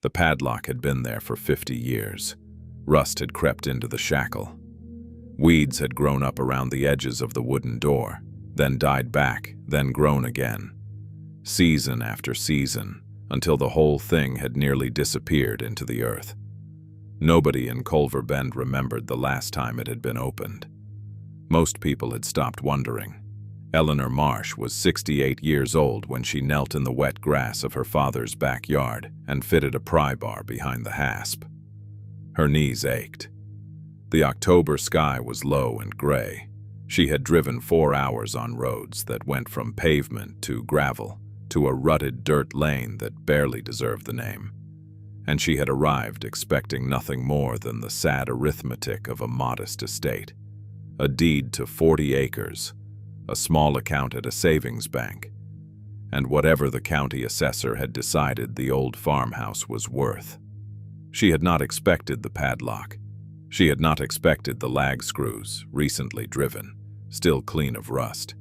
The padlock had been there for 50 years. Rust had crept into the shackle. Weeds had grown up around the edges of the wooden door, then died back, then grown again. Season after season, until the whole thing had nearly disappeared into the earth. Nobody in Culver Bend remembered the last time it had been opened. Most people had stopped wondering. Eleanor Marsh was 68 years old when she knelt in the wet grass of her father's backyard and fitted a pry bar behind the hasp. Her knees ached. The October sky was low and gray. She had driven 4 hours on roads that went from pavement to gravel to a rutted dirt lane that barely deserved the name. And she had arrived expecting nothing more than the sad arithmetic of a modest estate. A deed to 40 acres, a small account at a savings bank, and whatever the county assessor had decided the old farmhouse was worth. She had not expected the padlock. She had not expected the lag screws, recently driven, still clean of rust.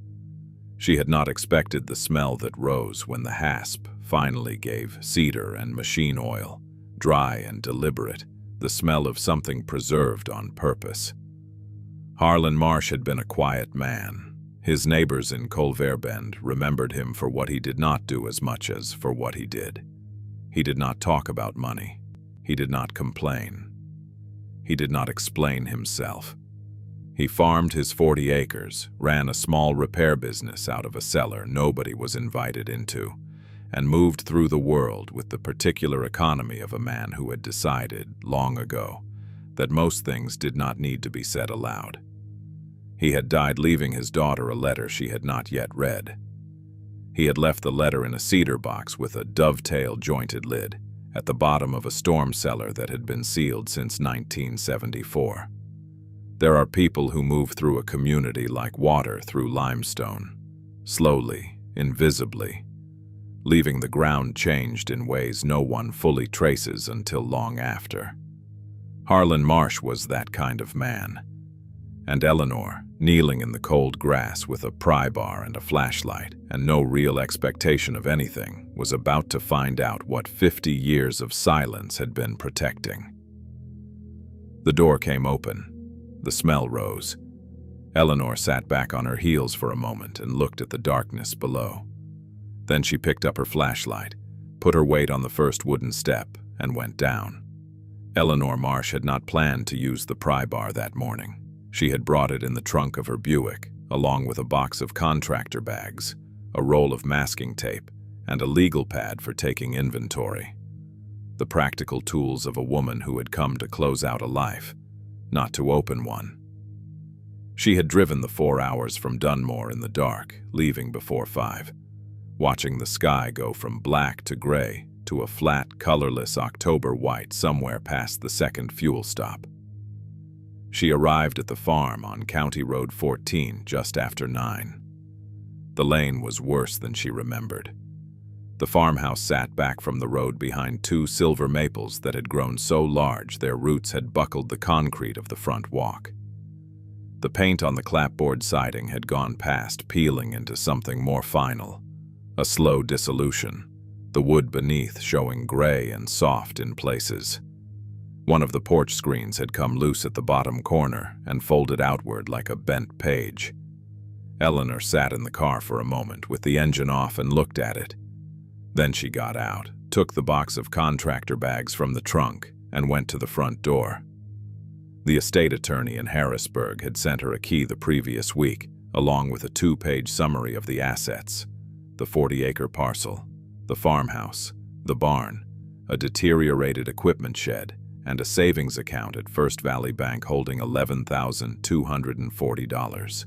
She had not expected the smell that rose when the hasp finally gave cedar and machine oil, dry and deliberate, the smell of something preserved on purpose. Harlan Marsh had been a quiet man. His neighbors in Culver Bend remembered him for what he did not do as much as for what he did. He did not talk about money. He did not complain. He did not explain himself. He farmed his 40 acres, ran a small repair business out of a cellar nobody was invited into, and moved through the world with the particular economy of a man who had decided, long ago, that most things did not need to be said aloud. He had died leaving his daughter a letter she had not yet read. He had left the letter in a cedar box with a dovetail jointed lid at the bottom of a storm cellar that had been sealed since 1974. There are people who move through a community like water through limestone, slowly, invisibly, leaving the ground changed in ways no one fully traces until long after. Harlan Marsh was that kind of man. And Eleanor, kneeling in the cold grass with a pry bar and a flashlight and no real expectation of anything, was about to find out what 50 years of silence had been protecting. The door came open. The smell rose. Eleanor sat back on her heels for a moment and looked at the darkness below. Then she picked up her flashlight, put her weight on the first wooden step, and went down. Eleanor Marsh had not planned to use the pry bar that morning. She had brought it in the trunk of her Buick, along with a box of contractor bags, a roll of masking tape, and a legal pad for taking inventory. The practical tools of a woman who had come to close out a life, not to open one. She had driven the 4 hours from Dunmore in the dark, leaving before 5, watching the sky go from black to gray to a flat, colorless October white somewhere past the second fuel stop. She arrived at the farm on County Road 14 just after 9. The lane was worse than she remembered. The farmhouse sat back from the road behind 2 silver maples that had grown so large their roots had buckled the concrete of the front walk. The paint on the clapboard siding had gone past peeling into something more final, a slow dissolution, the wood beneath showing gray and soft in places. One of the porch screens had come loose at the bottom corner and folded outward like a bent page. Eleanor sat in the car for a moment with the engine off and looked at it. Then she got out, took the box of contractor bags from the trunk, and went to the front door. The estate attorney in Harrisburg had sent her a key the previous week, along with a 2-page summary of the assets: the 40-acre parcel, the farmhouse, the barn, a deteriorated equipment shed, and a savings account at First Valley Bank holding $11,240.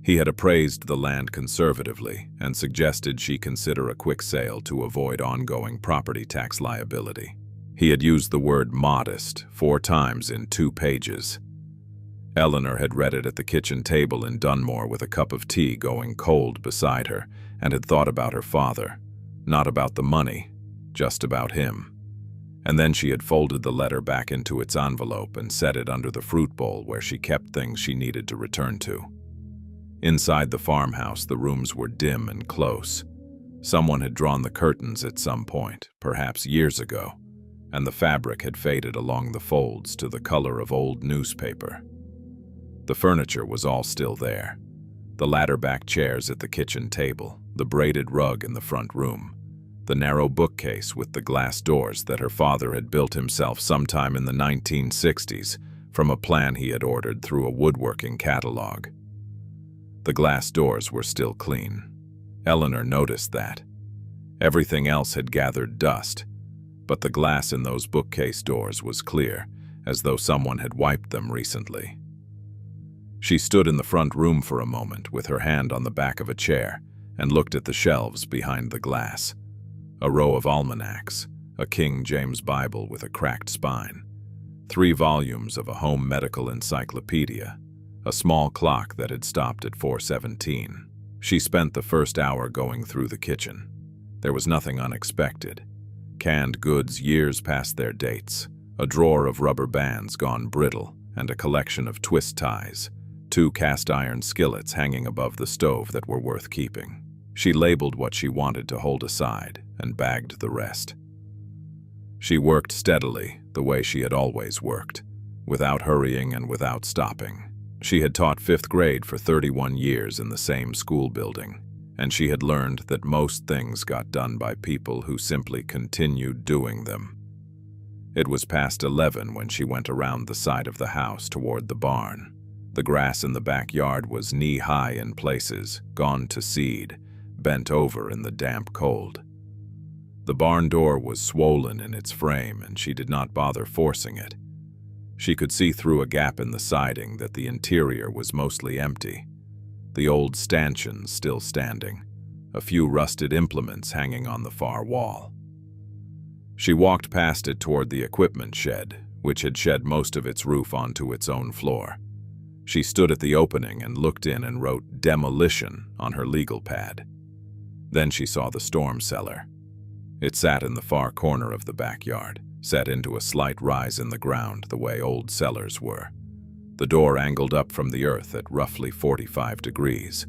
He had appraised the land conservatively and suggested she consider a quick sale to avoid ongoing property tax liability. He had used the word modest 4 times in 2 pages. Eleanor had read it at the kitchen table in Dunmore with a cup of tea going cold beside her, and had thought about her father, not about the money, just about him. And then she had folded the letter back into its envelope and set it under the fruit bowl where she kept things she needed to return to. Inside the farmhouse, the rooms were dim and close. Someone had drawn the curtains at some point, perhaps years ago, and the fabric had faded along the folds to the color of old newspaper. The furniture was all still there. The ladder-back chairs at the kitchen table, the braided rug in the front room, the narrow bookcase with the glass doors that her father had built himself sometime in the 1960s from a plan he had ordered through a woodworking catalog. The glass doors were still clean. Eleanor noticed that. Everything else had gathered dust, but the glass in those bookcase doors was clear, as though someone had wiped them recently. She stood in the front room for a moment with her hand on the back of a chair and looked at the shelves behind the glass. A row of almanacs, a King James Bible with a cracked spine, 3 volumes of a home medical encyclopedia, a small clock that had stopped at 4:17. She spent the first hour going through the kitchen. There was nothing unexpected. Canned goods years past their dates, a drawer of rubber bands gone brittle, and a collection of twist ties, 2 cast-iron skillets hanging above the stove that were worth keeping. She labeled what she wanted to hold aside and bagged the rest. She worked steadily, the way she had always worked, without hurrying and without stopping. She had taught 5th grade for 31 years in the same school building, and she had learned that most things got done by people who simply continued doing them. It was past 11 when she went around the side of the house toward the barn. The grass in the backyard was knee-high in places, gone to seed, bent over in the damp cold. The barn door was swollen in its frame, and she did not bother forcing it. She could see through a gap in the siding that the interior was mostly empty. The old stanchions still standing, a few rusted implements hanging on the far wall. She walked past it toward the equipment shed, which had shed most of its roof onto its own floor. She stood at the opening and looked in and wrote "demolition" on her legal pad. Then she saw the storm cellar. It sat in the far corner of the backyard, set into a slight rise in the ground the way old cellars were. The door angled up from the earth at roughly 45 degrees,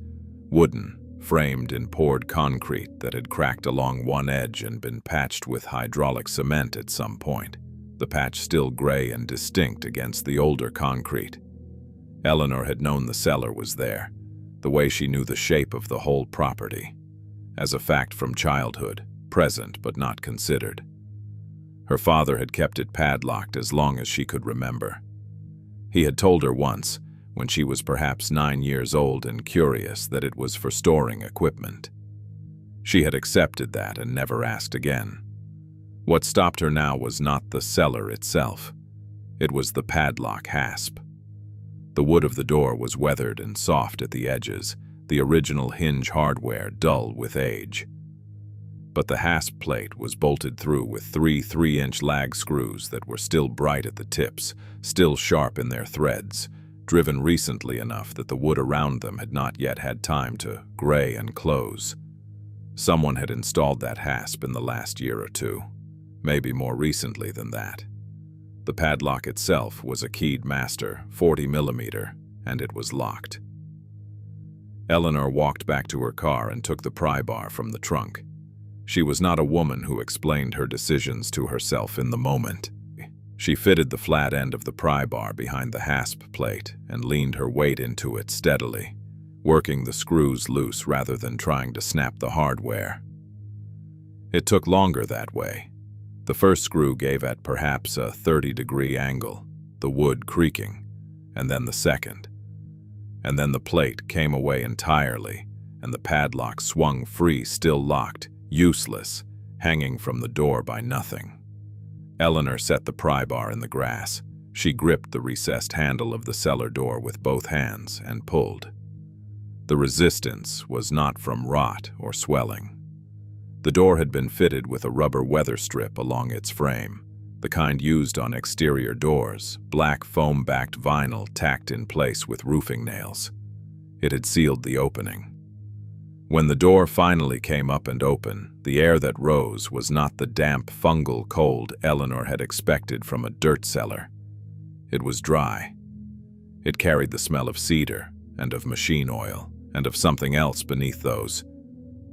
wooden, framed in poured concrete that had cracked along one edge and been patched with hydraulic cement at some point, the patch still gray and distinct against the older concrete. Eleanor had known the cellar was there, the way she knew the shape of the whole property, as a fact from childhood, present but not considered. Her father had kept it padlocked as long as she could remember. He had told her once, when she was perhaps 9 years old and curious, that it was for storing equipment. She had accepted that and never asked again. What stopped her now was not the cellar itself. It was the padlock hasp. The wood of the door was weathered and soft at the edges, the original hinge hardware dull with age. But the hasp plate was bolted through with 3 3-inch lag screws that were still bright at the tips, still sharp in their threads, driven recently enough that the wood around them had not yet had time to gray and close. Someone had installed that hasp in the last year or 2, maybe more recently than that. The padlock itself was a keyed master, 40mm, and it was locked. Eleanor walked back to her car and took the pry bar from the trunk. She was not a woman who explained her decisions to herself in the moment. She fitted the flat end of the pry bar behind the hasp plate and leaned her weight into it steadily, working the screws loose rather than trying to snap the hardware. It took longer that way. The first screw gave at perhaps a 30-degree angle, the wood creaking, and then the second. And then the plate came away entirely, and the padlock swung free, still locked, useless, hanging from the door by nothing. Eleanor set the pry bar in the grass. She gripped the recessed handle of the cellar door with both hands and pulled. The resistance was not from rot or swelling. The door had been fitted with a rubber weather strip along its frame, the kind used on exterior doors, black foam-backed vinyl tacked in place with roofing nails. It had sealed the opening. When the door finally came up and open, the air that rose was not the damp, fungal cold Eleanor had expected from a dirt cellar. It was dry. It carried the smell of cedar, and of machine oil, and of something else beneath those.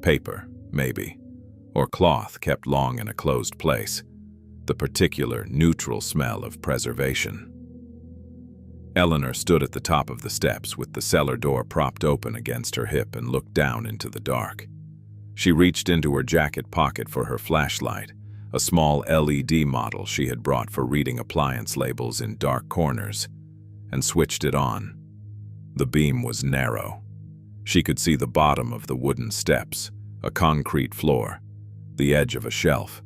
Paper, maybe, or cloth kept long in a closed place. the particular neutral smell of preservation. Eleanor stood at the top of the steps with the cellar door propped open against her hip and looked down into the dark. She reached into her jacket pocket for her flashlight, a small LED model she had brought for reading appliance labels in dark corners, and switched it on. The beam was narrow. She could see the bottom of the wooden steps, a concrete floor, the edge of a shelf.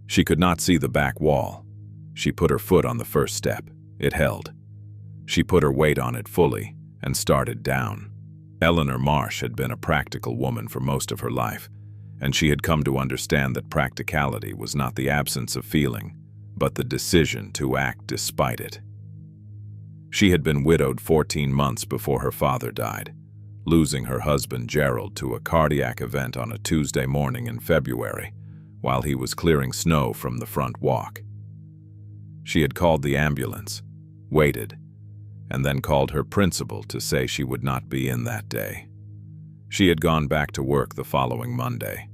She could not see the back wall. She put her foot on the first step. It held. She put her weight on it fully and started down. Eleanor Marsh had been a practical woman for most of her life, and she had come to understand that practicality was not the absence of feeling, but the decision to act despite it. She had been widowed 14 months before her father died, losing her husband Gerald to a cardiac event on a Tuesday morning in February, while he was clearing snow from the front walk. She had called the ambulance, waited, and then called her principal to say she would not be in that day. She had gone back to work the following Monday.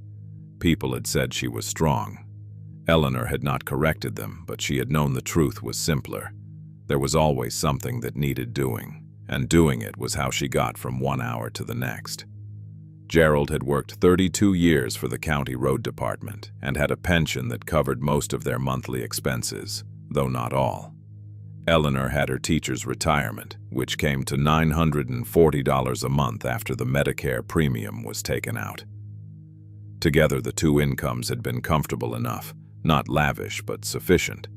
People had said she was strong. Eleanor had not corrected them, but she had known the truth was simpler. There was always something that needed doing, and doing it was how she got from one hour to the next. Gerald had worked 32 years for the county road department and had a pension that covered most of their monthly expenses, though not all. Eleanor had her teacher's retirement, which came to $940 a month after the Medicare premium was taken out. Together, the two incomes had been comfortable enough, not lavish but sufficient.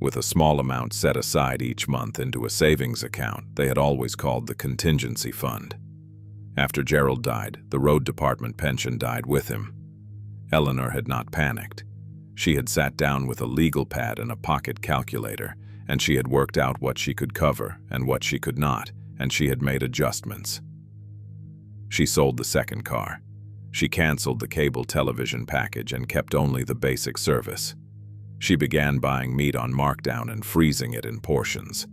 With a small amount set aside each month into a savings account they had always called the contingency fund. After Gerald died, the road department pension died with him. Eleanor had not panicked. She had sat down with a legal pad and a pocket calculator, and she had worked out what she could cover and what she could not, and she had made adjustments. She sold the second car. She canceled the cable television package and kept only the basic service. She began buying meat on markdown and freezing it in portions.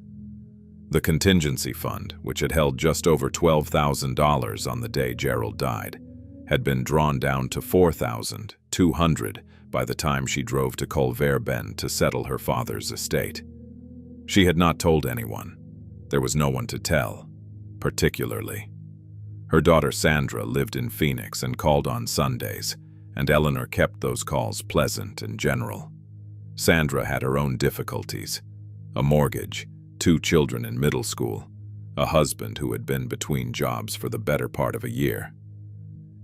The contingency fund, which had held just over $12,000 on the day Gerald died, had been drawn down to $4,200 by the time she drove to Colvert Bend to settle her father's estate. She had not told anyone. There was no one to tell, particularly. Her daughter Sandra lived in Phoenix and called on Sundays, and Eleanor kept those calls pleasant and general. Sandra had her own difficulties: a mortgage, 2 children in middle school, a husband who had been between jobs for the better part of a year.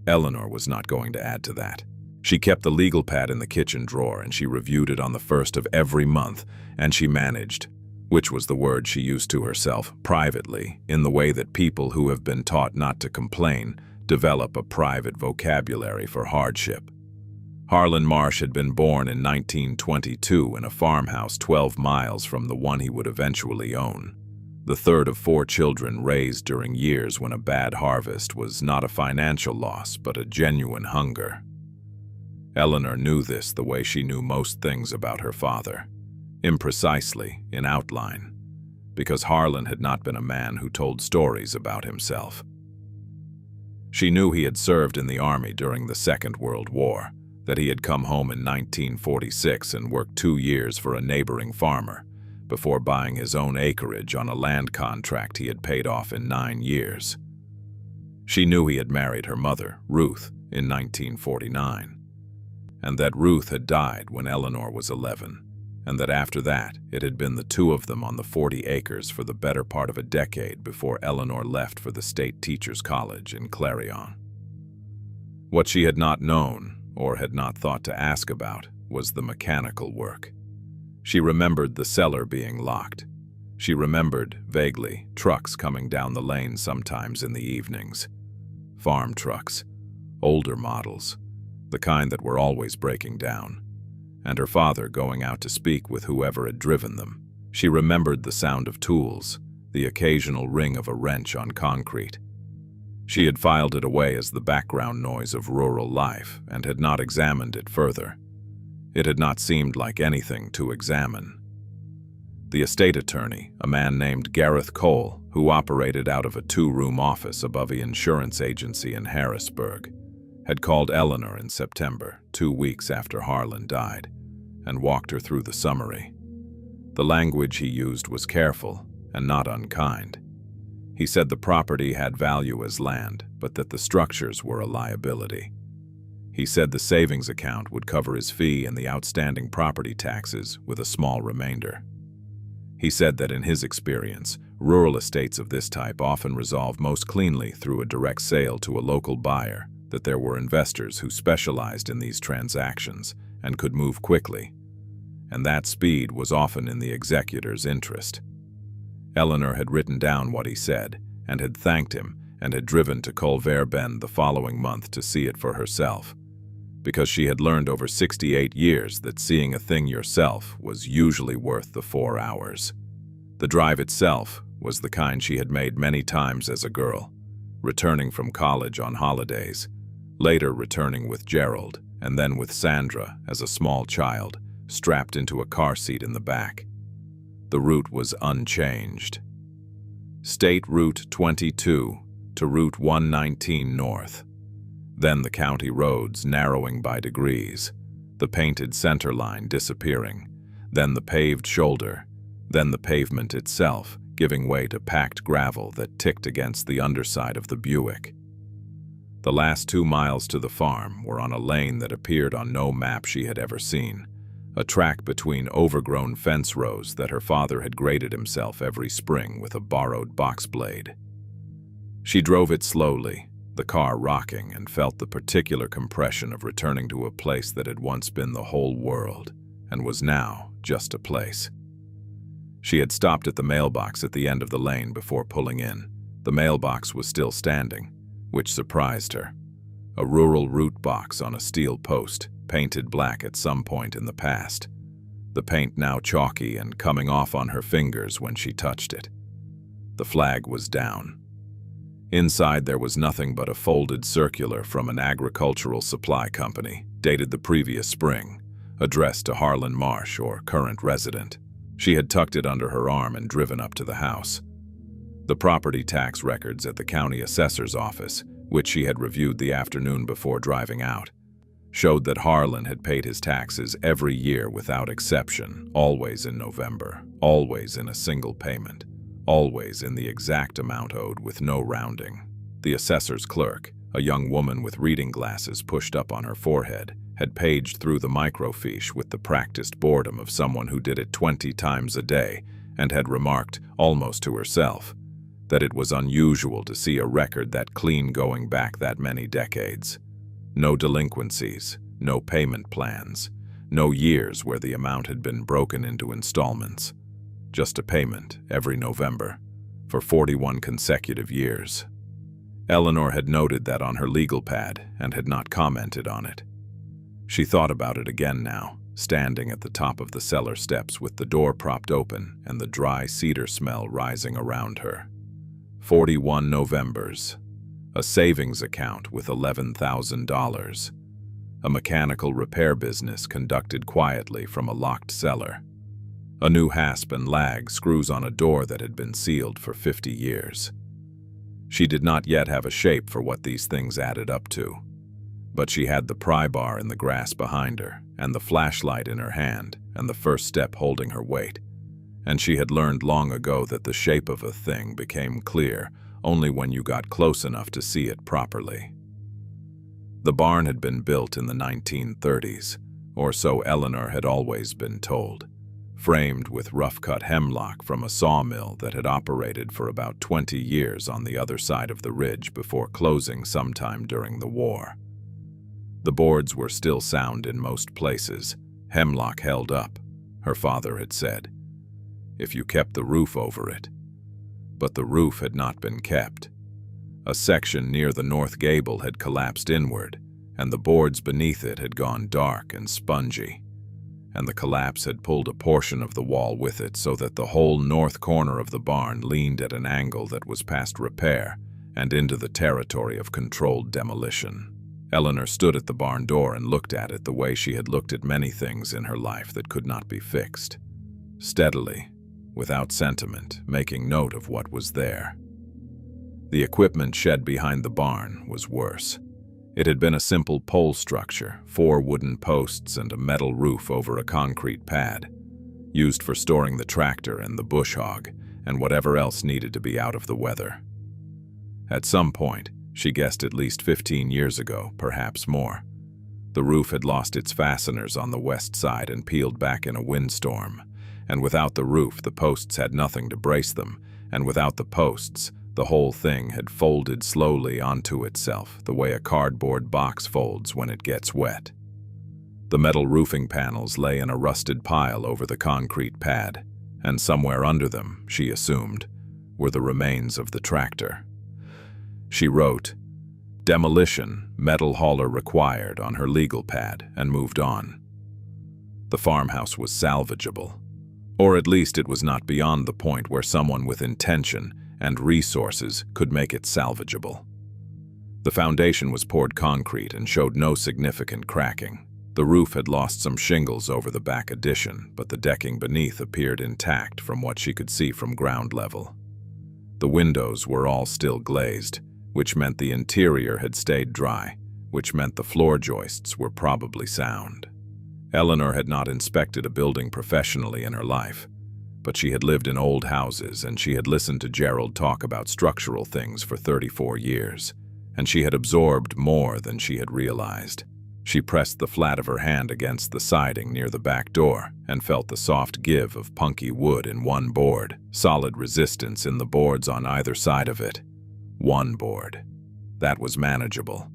Eleanor was not going to add to that. She kept the legal pad in the kitchen drawer and she reviewed it on the first of every month, and she managed, which was the word she used to herself, privately, in the way that people who have been taught not to complain develop a private vocabulary for hardship. Harlan Marsh had been born in 1922 in a farmhouse 12 miles from the one he would eventually own, the third of 4 children raised during years when a bad harvest was not a financial loss but a genuine hunger. Eleanor knew this the way she knew most things about her father, imprecisely, in outline, because Harlan had not been a man who told stories about himself. She knew he had served in the army during the Second World War, that he had come home in 1946 and worked 2 years for a neighboring farmer, before buying his own acreage on a land contract he had paid off in 9 years. She knew he had married her mother, Ruth, in 1949, and that Ruth had died when Eleanor was 11, and that after that it had been the two of them on the 40 acres for the better part of a decade before Eleanor left for the State Teachers College in Clarion. What she had not known, or had not thought to ask about, was the mechanical work. She remembered the cellar being locked. She remembered, vaguely, trucks coming down the lane sometimes in the evenings. Farm trucks, older models, the kind that were always breaking down, and her father going out to speak with whoever had driven them. She remembered the sound of tools, the occasional ring of a wrench on concrete. She had filed it away as the background noise of rural life and had not examined it further. It had not seemed like anything to examine. The estate attorney, a man named Gareth Cole, who operated out of a 2-room office above the insurance agency in Harrisburg, had called Eleanor in September, 2 weeks after Harlan died, and walked her through the summary. The language he used was careful and not unkind. He said the property had value as land, but that the structures were a liability. He said the savings account would cover his fee and the outstanding property taxes with a small remainder. He said that in his experience, rural estates of this type often resolve most cleanly through a direct sale to a local buyer, that there were investors who specialized in these transactions and could move quickly, and that speed was often in the executor's interest. Eleanor had written down what he said and had thanked him and had driven to Culver Bend the following month to see it for herself, because she had learned over 68 years that seeing a thing yourself was usually worth the 4 hours. The drive itself was the kind she had made many times as a girl, returning from college on holidays, later returning with Gerald, and then with Sandra as a small child, strapped into a car seat in the back. The route was unchanged. State Route 22 to Route 119 north. Then the county roads narrowing by degrees, the painted center line disappearing, then the paved shoulder, then the pavement itself giving way to packed gravel that ticked against the underside of the Buick. The last 2 miles to the farm were on a lane that appeared on no map she had ever seen, a track between overgrown fence rows that her father had graded himself every spring with a borrowed box blade. She drove it slowly, the car rocking, and felt the particular compression of returning to a place that had once been the whole world and was now just a place. She had stopped at the mailbox at the end of the lane before pulling in. The mailbox was still standing, which surprised her. A rural route box on a steel post, painted black at some point in the past. The paint now chalky and coming off on her fingers when she touched it. The flag was down. Inside there was nothing but a folded circular from an agricultural supply company, dated the previous spring, addressed to Harlan Marsh, or current resident. She had tucked it under her arm and driven up to the house. The property tax records at the county assessor's office, which she had reviewed the afternoon before driving out, showed that Harlan had paid his taxes every year without exception, always in November, always in a single payment, always in the exact amount owed with no rounding. The assessor's clerk, a young woman with reading glasses pushed up on her forehead, had paged through the microfiche with the practiced boredom of someone who did it 20 times a day and had remarked, almost to herself, that it was unusual to see a record that clean going back that many decades. No delinquencies, no payment plans, no years where the amount had been broken into installments. Just a payment every November for 41 consecutive years. Eleanor had noted that on her legal pad and had not commented on it. She thought about it again now, standing at the top of the cellar steps with the door propped open and the dry cedar smell rising around her. 41 Novembers. A savings account with $11,000. A mechanical repair business conducted quietly from a locked cellar. A new hasp and lag screws on a door that had been sealed for 50 years. She did not yet have a shape for what these things added up to, but she had the pry bar in the grass behind her, and the flashlight in her hand, and the first step holding her weight. And she had learned long ago that the shape of a thing became clear only when you got close enough to see it properly. The barn had been built in the 1930s, or so Eleanor had always been told, framed with rough-cut hemlock from a sawmill that had operated for about 20 years on the other side of the ridge before closing sometime during the war. The boards were still sound in most places, hemlock held up, her father had said, if you kept the roof over it. But the roof had not been kept. A section near the north gable had collapsed inward, and the boards beneath it had gone dark and spongy, and the collapse had pulled a portion of the wall with it so that the whole north corner of the barn leaned at an angle that was past repair and into the territory of controlled demolition. Eleanor stood at the barn door and looked at it the way she had looked at many things in her life that could not be fixed, steadily, without sentiment, making note of what was there. The equipment shed behind the barn was worse. It had been a simple pole structure, 4 wooden posts and a metal roof over a concrete pad, used for storing the tractor and the bush hog and whatever else needed to be out of the weather. At some point, she guessed at least 15 years ago, perhaps more, the roof had lost its fasteners on the west side and peeled back in a windstorm, and without the roof, the posts had nothing to brace them, and without the posts, the whole thing had folded slowly onto itself, the way a cardboard box folds when it gets wet. The metal roofing panels lay in a rusted pile over the concrete pad, and somewhere under them, she assumed, were the remains of the tractor. She wrote, "Demolition, metal hauler required" on her legal pad and moved on. The farmhouse was salvageable, or at least it was not beyond the point where someone with intention and resources could make it salvageable. The foundation was poured concrete and showed no significant cracking. The roof had lost some shingles over the back addition, but the decking beneath appeared intact from what she could see from ground level. The windows were all still glazed, which meant the interior had stayed dry, which meant the floor joists were probably sound. Eleanor had not inspected a building professionally in her life, but she had lived in old houses and she had listened to Gerald talk about structural things for 34 years, and she had absorbed more than she had realized. She pressed the flat of her hand against the siding near the back door and felt the soft give of punky wood in one board, solid resistance in the boards on either side of it. One board. That was manageable.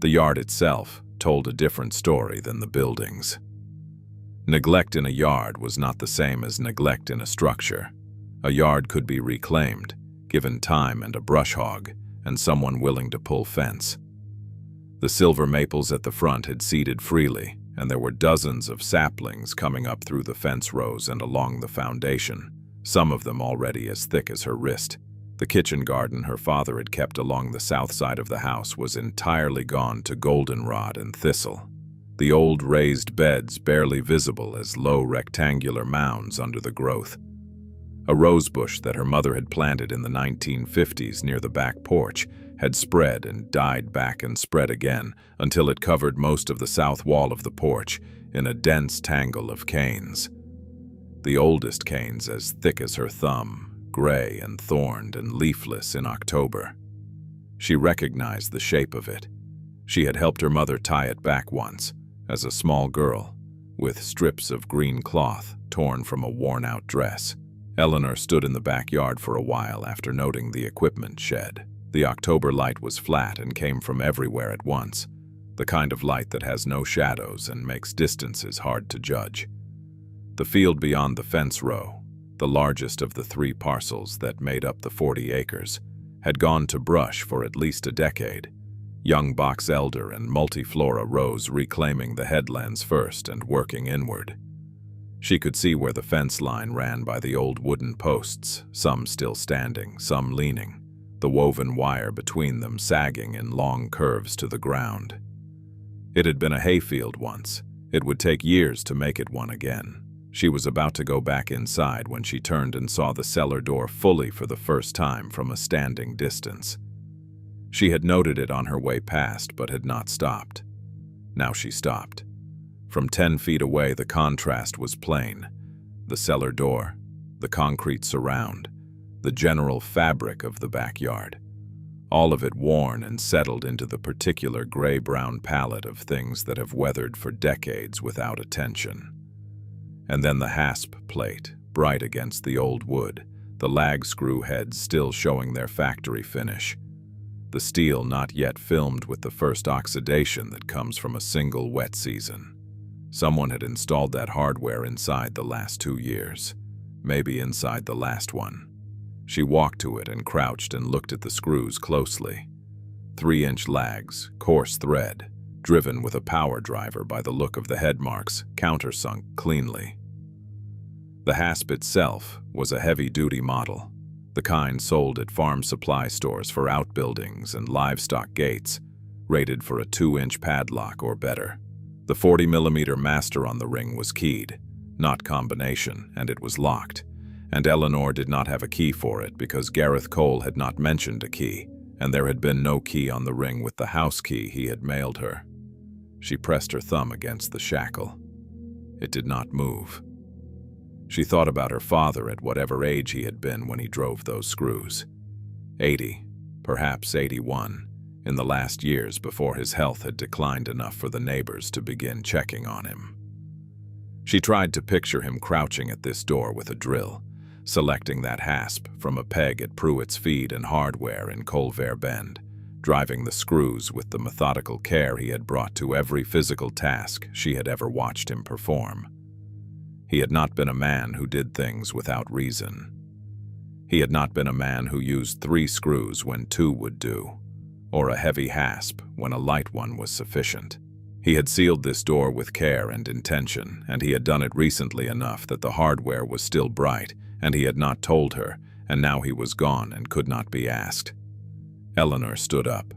The yard itself told a different story than the buildings. Neglect in a yard was not the same as neglect in a structure. A yard could be reclaimed, given time and a brush hog, and someone willing to pull fence. The silver maples at the front had seeded freely, and there were dozens of saplings coming up through the fence rows and along the foundation, some of them already as thick as her wrist. The kitchen garden her father had kept along the south side of the house was entirely gone to goldenrod and thistle, the old raised beds barely visible as low rectangular mounds under the growth. A rosebush that her mother had planted in the 1950s near the back porch had spread and died back and spread again until it covered most of the south wall of the porch in a dense tangle of canes. The oldest canes as thick as her thumb, gray and thorned and leafless in October. She recognized the shape of it. She had helped her mother tie it back once, as a small girl, with strips of green cloth torn from a worn-out dress. Eleanor stood in the backyard for a while after noting the equipment shed. The October light was flat and came from everywhere at once, the kind of light that has no shadows and makes distances hard to judge. The field beyond the fence row, the largest of the 3 parcels that made up the 40 acres, had gone to brush for at least a decade. Young box elder and multiflora rose reclaiming the headlands first and working inward. She could see where the fence line ran by the old wooden posts, some still standing, some leaning, the woven wire between them sagging in long curves to the ground. It had been a hayfield once. It would take years to make it one again. She was about to go back inside when she turned and saw the cellar door fully for the first time from a standing distance. She had noted it on her way past but had not stopped. Now she stopped. From 10 feet away, the contrast was plain. The cellar door, the concrete surround, the general fabric of the backyard. All of it worn and settled into the particular gray-brown palette of things that have weathered for decades without attention. And then the hasp plate, bright against the old wood, the lag screw heads still showing their factory finish. The steel not yet filmed with the first oxidation that comes from a single wet season. Someone had installed that hardware inside the last 2 years, maybe inside the last one. She walked to it and crouched and looked at the screws closely. 3-inch lags, coarse thread, driven with a power driver by the look of the head marks, countersunk cleanly. The hasp itself was a heavy-duty model, the kind sold at farm supply stores for outbuildings and livestock gates, rated for a 2-inch padlock or better. The 40mm master on the ring was keyed, not combination, and it was locked, and Eleanor did not have a key for it because Gareth Cole had not mentioned a key, and there had been no key on the ring with the house key he had mailed her. She pressed her thumb against the shackle. It did not move. She thought about her father at whatever age he had been when he drove those screws. 80, perhaps 81, in the last years before his health had declined enough for the neighbors to begin checking on him. She tried to picture him crouching at this door with a drill, selecting that hasp from a peg at Pruitt's Feed and Hardware in Colvare Bend, driving the screws with the methodical care he had brought to every physical task she had ever watched him perform. He had not been a man who did things without reason. He had not been a man who used 3 screws when 2 would do, or a heavy hasp when a light one was sufficient. He had sealed this door with care and intention, and he had done it recently enough that the hardware was still bright, and he had not told her, and now he was gone and could not be asked. Eleanor stood up.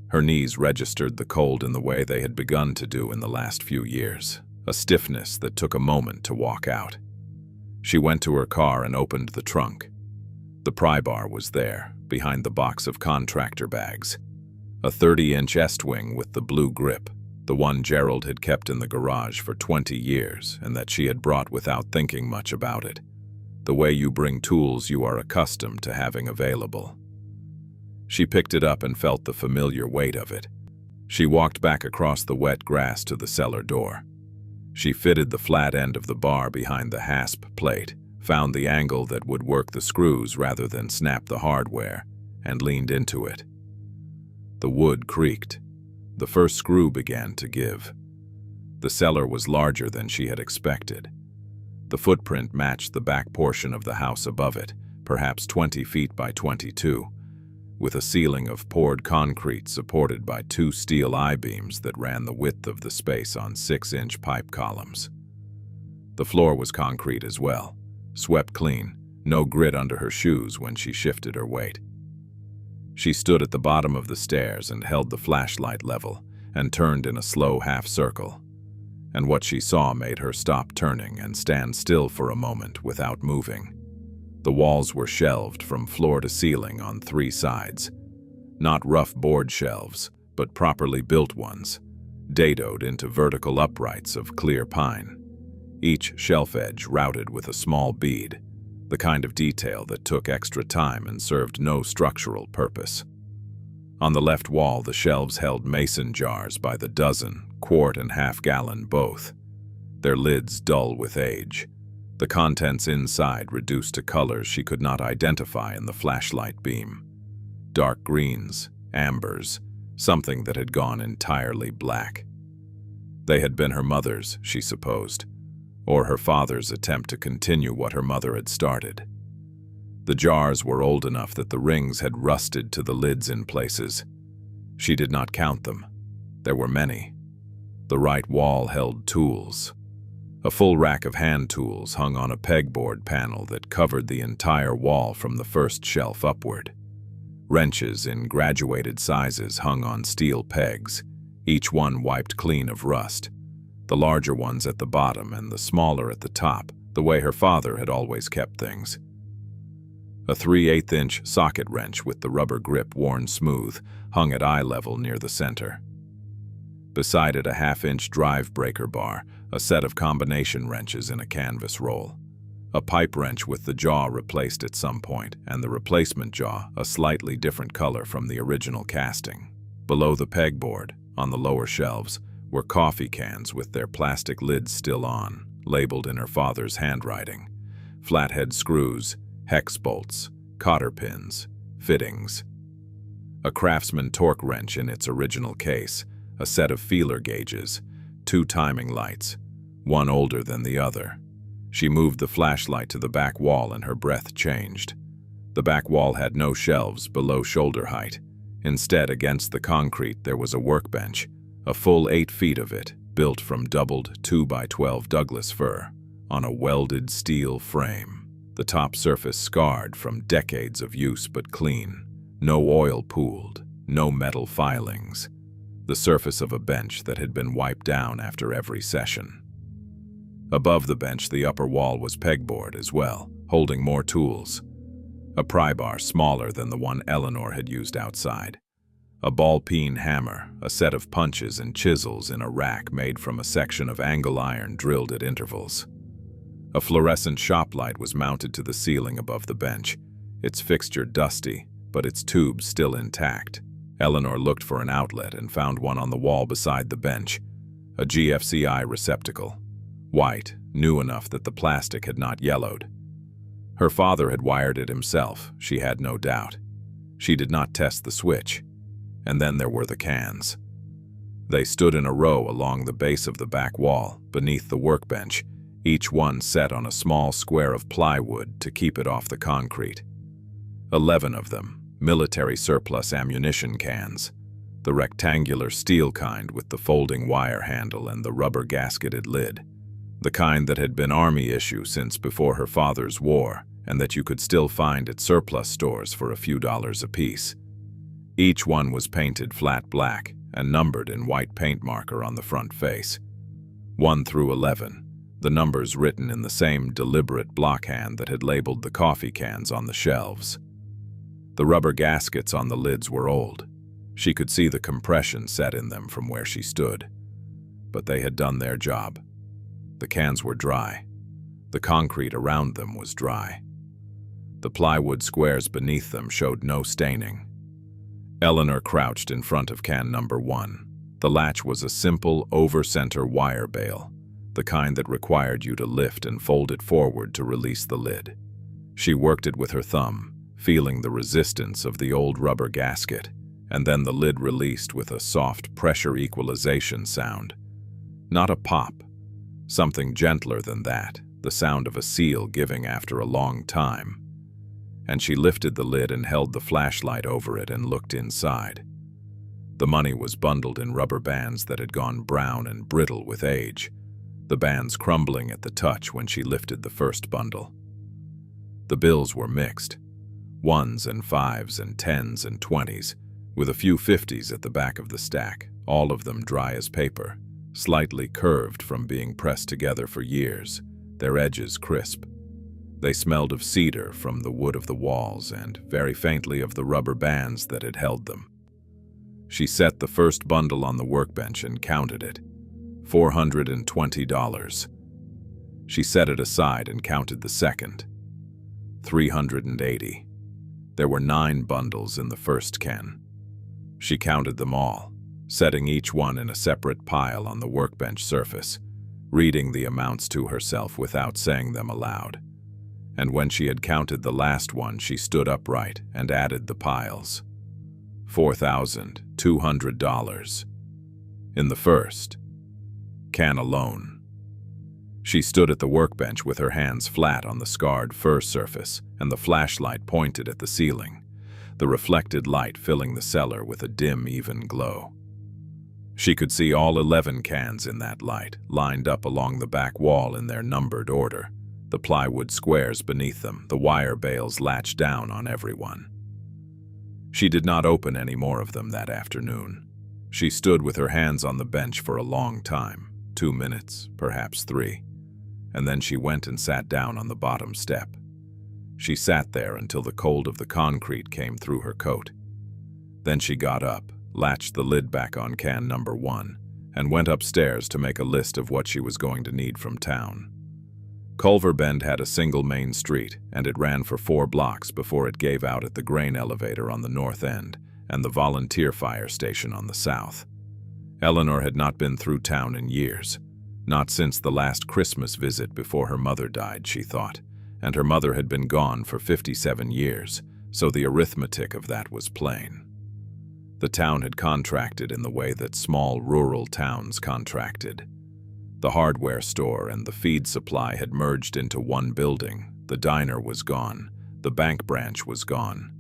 Her knees registered the cold in the way they had begun to do in the last few years, a stiffness that took a moment to walk out. She went to her car and opened the trunk. The pry bar was there, behind the box of contractor bags. A 30-inch Estwing with the blue grip, the one Gerald had kept in the garage for 20 years and that she had brought without thinking much about it. The way you bring tools you are accustomed to having available. She picked it up and felt the familiar weight of it. She walked back across the wet grass to the cellar door. She fitted the flat end of the bar behind the hasp plate, found the angle that would work the screws rather than snap the hardware, and leaned into it. The wood creaked. The first screw began to give. The cellar was larger than she had expected. The footprint matched the back portion of the house above it, perhaps 20 feet by 22, with a ceiling of poured concrete supported by 2 steel I-beams that ran the width of the space on 6-inch pipe columns. The floor was concrete as well, swept clean, no grit under her shoes when she shifted her weight. She stood at the bottom of the stairs and held the flashlight level and turned in a slow half-circle, and what she saw made her stop turning and stand still for a moment without moving. The walls were shelved from floor to ceiling on 3 sides. Not rough board shelves, but properly built ones, dadoed into vertical uprights of clear pine. Each shelf edge routed with a small bead, the kind of detail that took extra time and served no structural purpose. On the left wall, the shelves held mason jars by the dozen, quart and half-gallon both, their lids dull with age. The contents inside reduced to colors she could not identify in the flashlight beam. Dark greens, ambers, something that had gone entirely black. They had been her mother's, she supposed, or her father's attempt to continue what her mother had started. The jars were old enough that the rings had rusted to the lids in places. She did not count them. There were many. The right wall held tools. A full rack of hand tools hung on a pegboard panel that covered the entire wall from the first shelf upward. Wrenches in graduated sizes hung on steel pegs, each one wiped clean of rust, the larger ones at the bottom and the smaller at the top, the way her father had always kept things. A 3/8-inch socket wrench with the rubber grip worn smooth hung at eye level near the center. Beside it, a 1/2-inch drive breaker bar, a set of combination wrenches in a canvas roll. A pipe wrench with the jaw replaced at some point, and the replacement jaw a slightly different color from the original casting. Below the pegboard, on the lower shelves, were coffee cans with their plastic lids still on, labeled in her father's handwriting. Flathead screws, hex bolts, cotter pins, fittings. A Craftsman torque wrench in its original case, a set of feeler gauges, 2 timing lights, one older than the other. She moved the flashlight to the back wall and her breath changed. The back wall had no shelves below shoulder height. Instead, against the concrete, there was a workbench, a full 8 feet of it, built from doubled 2x12 Douglas fir, on a welded steel frame. The top surface scarred from decades of use but clean. No oil pooled, no metal filings. The surface of a bench that had been wiped down after every session. Above the bench, the upper wall was pegboard as well, holding more tools. A pry bar smaller than the one Eleanor had used outside. A ball-peen hammer, a set of punches and chisels in a rack made from a section of angle iron drilled at intervals. A fluorescent shop light was mounted to the ceiling above the bench, its fixture dusty, but its tubes still intact. Eleanor looked for an outlet and found one on the wall beside the bench, a GFCI receptacle. White, new enough that the plastic had not yellowed. Her father had wired it himself, she had no doubt. She did not test the switch. And then there were the cans. They stood in a row along the base of the back wall, beneath the workbench, each one set on a small square of plywood to keep it off the concrete. 11 of them, military surplus ammunition cans, the rectangular steel kind with the folding wire handle and the rubber gasketed lid, the kind that had been Army issue since before her father's war, and that you could still find at surplus stores for a few dollars apiece. Each one was painted flat black and numbered in white paint marker on the front face. 1 through 11, the numbers written in the same deliberate blockhand that had labeled the coffee cans on the shelves. The rubber gaskets on the lids were old. She could see the compression set in them from where she stood. But they had done their job. The cans were dry. The concrete around them was dry. The plywood squares beneath them showed no staining. Eleanor crouched in front of can number 1. The latch was a simple, over-center wire bail, the kind that required you to lift and fold it forward to release the lid. She worked it with her thumb, feeling the resistance of the old rubber gasket, and then the lid released with a soft pressure equalization sound. Not a pop. Something gentler than that, the sound of a seal giving after a long time. And she lifted the lid and held the flashlight over it and looked inside. The money was bundled in rubber bands that had gone brown and brittle with age, the bands crumbling at the touch when she lifted the first bundle. The bills were mixed, 1s and 5s and 10s and 20s, with a few 50s at the back of the stack, all of them dry as paper, slightly curved from being pressed together for years, their edges crisp. They smelled of cedar from the wood of the walls and, very faintly, of the rubber bands that had held them. She set the first bundle on the workbench and counted it. $420. She set it aside and counted the second. $380. There were 9 bundles in the first can. She counted them all, setting each one in a separate pile on the workbench surface, reading the amounts to herself without saying them aloud. And when she had counted the last one, she stood upright and added the piles. $4,200. In the first can alone. She stood at the workbench with her hands flat on the scarred fur surface and the flashlight pointed at the ceiling, the reflected light filling the cellar with a dim, even glow. She could see all 11 cans in that light, lined up along the back wall in their numbered order, the plywood squares beneath them, the wire bales latched down on every one. She did not open any more of them that afternoon. She stood with her hands on the bench for a long time, 2 minutes, perhaps 3, and then she went and sat down on the bottom step. She sat there until the cold of the concrete came through her coat. Then she got up, latched the lid back on can number 1, and went upstairs to make a list of what she was going to need from town. Culver Bend had a single main street, and it ran for 4 blocks before it gave out at the grain elevator on the north end and the volunteer fire station on the south. Eleanor had not been through town in years, not since the last Christmas visit before her mother died, she thought, and her mother had been gone for 57 years, so the arithmetic of that was plain. The town had contracted in the way that small rural towns contracted. The hardware store and the feed supply had merged into one building. The diner was gone. The bank branch was gone.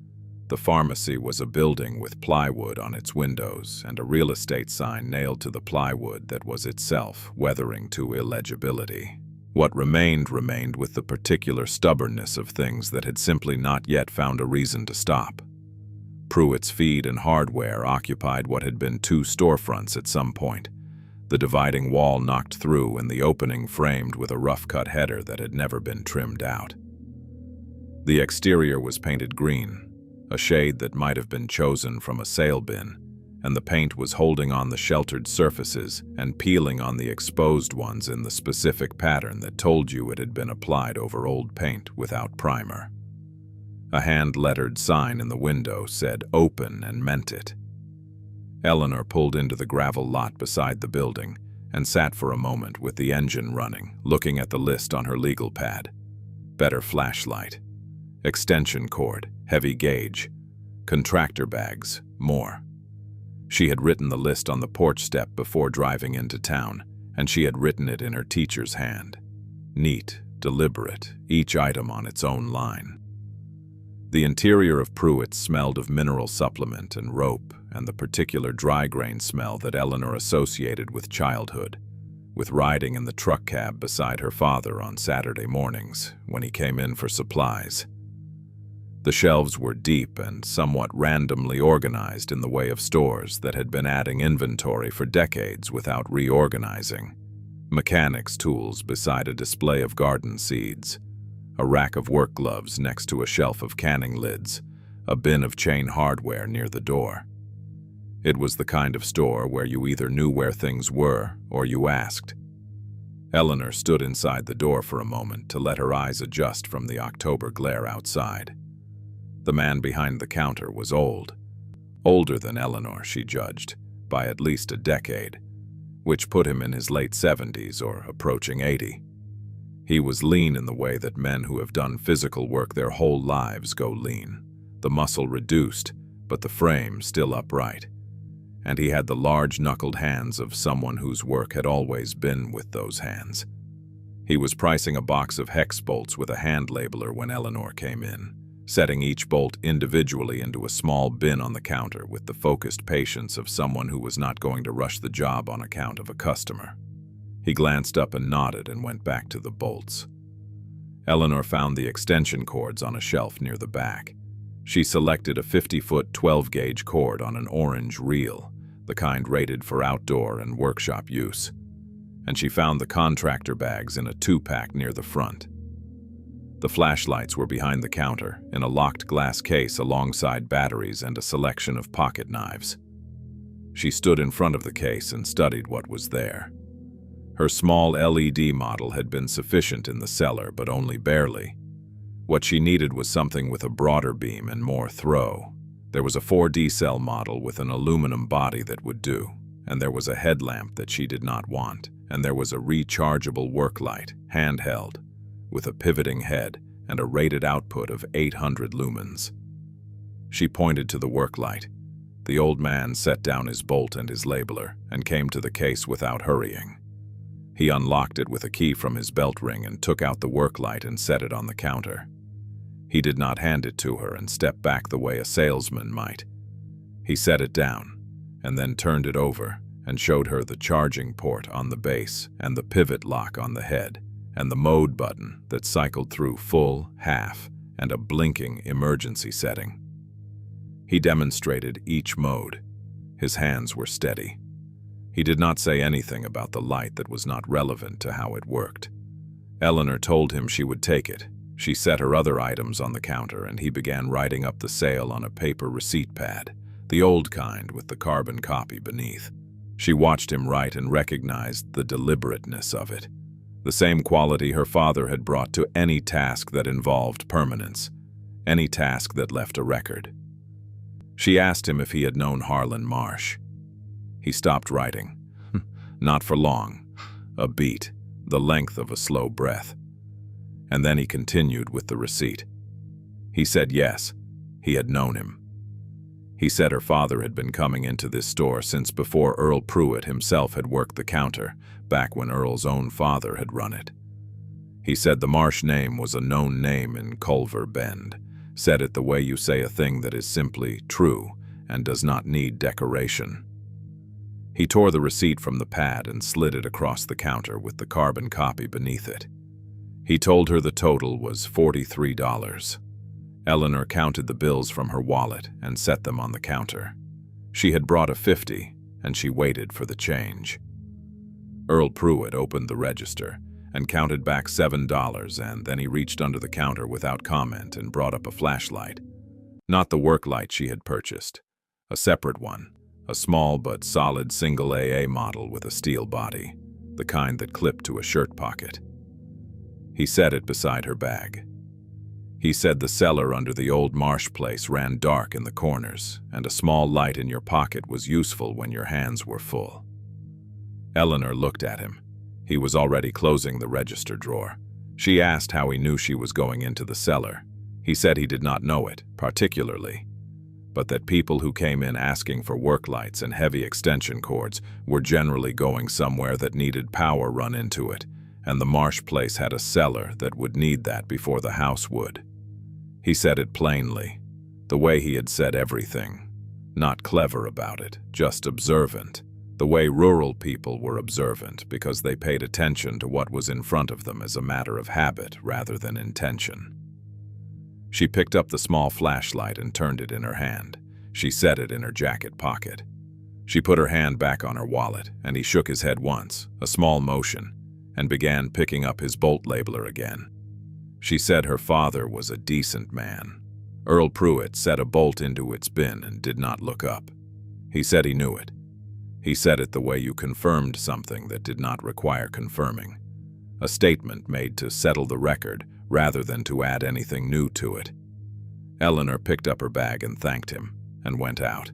The pharmacy was a building with plywood on its windows and a real estate sign nailed to the plywood that was itself weathering to illegibility. What remained with the particular stubbornness of things that had simply not yet found a reason to stop. Pruitt's Feed and Hardware occupied what had been 2 storefronts at some point, the dividing wall knocked through and the opening framed with a rough-cut header that had never been trimmed out. The exterior was painted green, a shade that might have been chosen from a sale bin, and the paint was holding on the sheltered surfaces and peeling on the exposed ones in the specific pattern that told you it had been applied over old paint without primer. A hand-lettered sign in the window said "Open" and meant it. Eleanor pulled into the gravel lot beside the building and sat for a moment with the engine running, looking at the list on her legal pad. Better flashlight, extension cord, heavy gauge, contractor bags, more. She had written the list on the porch step before driving into town, and she had written it in her teacher's hand. Neat, deliberate, each item on its own line. The interior of Pruitt's smelled of mineral supplement and rope and the particular dry grain smell that Eleanor associated with childhood, with riding in the truck cab beside her father on Saturday mornings when he came in for supplies. The shelves were deep and somewhat randomly organized in the way of stores that had been adding inventory for decades without reorganizing. Mechanics' tools beside a display of garden seeds, a rack of work gloves next to a shelf of canning lids, a bin of chain hardware near the door. It was the kind of store where you either knew where things were or you asked. Eleanor stood inside the door for a moment to let her eyes adjust from the October glare outside. The man behind the counter was old. Older than Eleanor, she judged, by at least a decade, which put him in his late 70s or approaching 80. He was lean in the way that men who have done physical work their whole lives go lean, the muscle reduced, but the frame still upright. And he had the large-knuckled hands of someone whose work had always been with those hands. He was pricing a box of hex bolts with a hand labeler when Eleanor came in, setting each bolt individually into a small bin on the counter with the focused patience of someone who was not going to rush the job on account of a customer. He glanced up and nodded and went back to the bolts. Eleanor found the extension cords on a shelf near the back. She selected a 50-foot 12-gauge cord on an orange reel, the kind rated for outdoor and workshop use. And she found the contractor bags in a 2-pack near the front. The flashlights were behind the counter, in a locked glass case alongside batteries and a selection of pocket knives. She stood in front of the case and studied what was there. Her small LED model had been sufficient in the cellar, but only barely. What she needed was something with a broader beam and more throw. There was a 4D cell model with an aluminum body that would do, and there was a headlamp that she did not want, and there was a rechargeable work light, handheld, with a pivoting head and a rated output of 800 lumens. She pointed to the work light. The old man set down his bolt and his labeler and came to the case without hurrying. He unlocked it with a key from his belt ring and took out the work light and set it on the counter. He did not hand it to her and stepped back the way a salesman might. He set it down and then turned it over and showed her the charging port on the base and the pivot lock on the head and the mode button that cycled through full, half, and a blinking emergency setting. He demonstrated each mode. His hands were steady. He did not say anything about the light that was not relevant to how it worked. Eleanor told him she would take it. She set her other items on the counter and he began writing up the sale on a paper receipt pad, the old kind with the carbon copy beneath. She watched him write and recognized the deliberateness of it, the same quality her father had brought to any task that involved permanence, any task that left a record. She asked him if he had known Harlan Marsh. He stopped writing. Not for long. A beat, the length of a slow breath. And then he continued with the receipt. He said yes, he had known him. He said her father had been coming into this store since before Earl Pruitt himself had worked the counter, back when Earl's own father had run it. He said the Marsh name was a known name in Culver Bend, said it the way you say a thing that is simply true and does not need decoration. He tore the receipt from the pad and slid it across the counter with the carbon copy beneath it. He told her the total was $43. Eleanor counted the bills from her wallet and set them on the counter. She had brought a 50, and she waited for the change. Earl Pruitt opened the register, and counted back $7, and then he reached under the counter without comment and brought up a flashlight. Not the work light she had purchased. A separate one, a small but solid single AA model with a steel body, the kind that clipped to a shirt pocket. He set it beside her bag. He said the cellar under the old marsh place ran dark in the corners, and a small light in your pocket was useful when your hands were full. Eleanor looked at him. He was already closing the register drawer. She asked how he knew she was going into the cellar. He said he did not know it, particularly, but that people who came in asking for work lights and heavy extension cords were generally going somewhere that needed power run into it, and the marsh place had a cellar that would need that before the house would. He said it plainly, the way he had said everything. Not clever about it, just observant. The way rural people were observant because they paid attention to what was in front of them as a matter of habit rather than intention. She picked up the small flashlight and turned it in her hand. She set it in her jacket pocket. She put her hand back on her wallet, and he shook his head once, a small motion, and began picking up his bolt labeler again. She said her father was a decent man. Earl Pruitt set a bolt into its bin and did not look up. He said he knew it. He said it the way you confirmed something that did not require confirming. A statement made to settle the record rather than to add anything new to it. Eleanor picked up her bag and thanked him, and went out.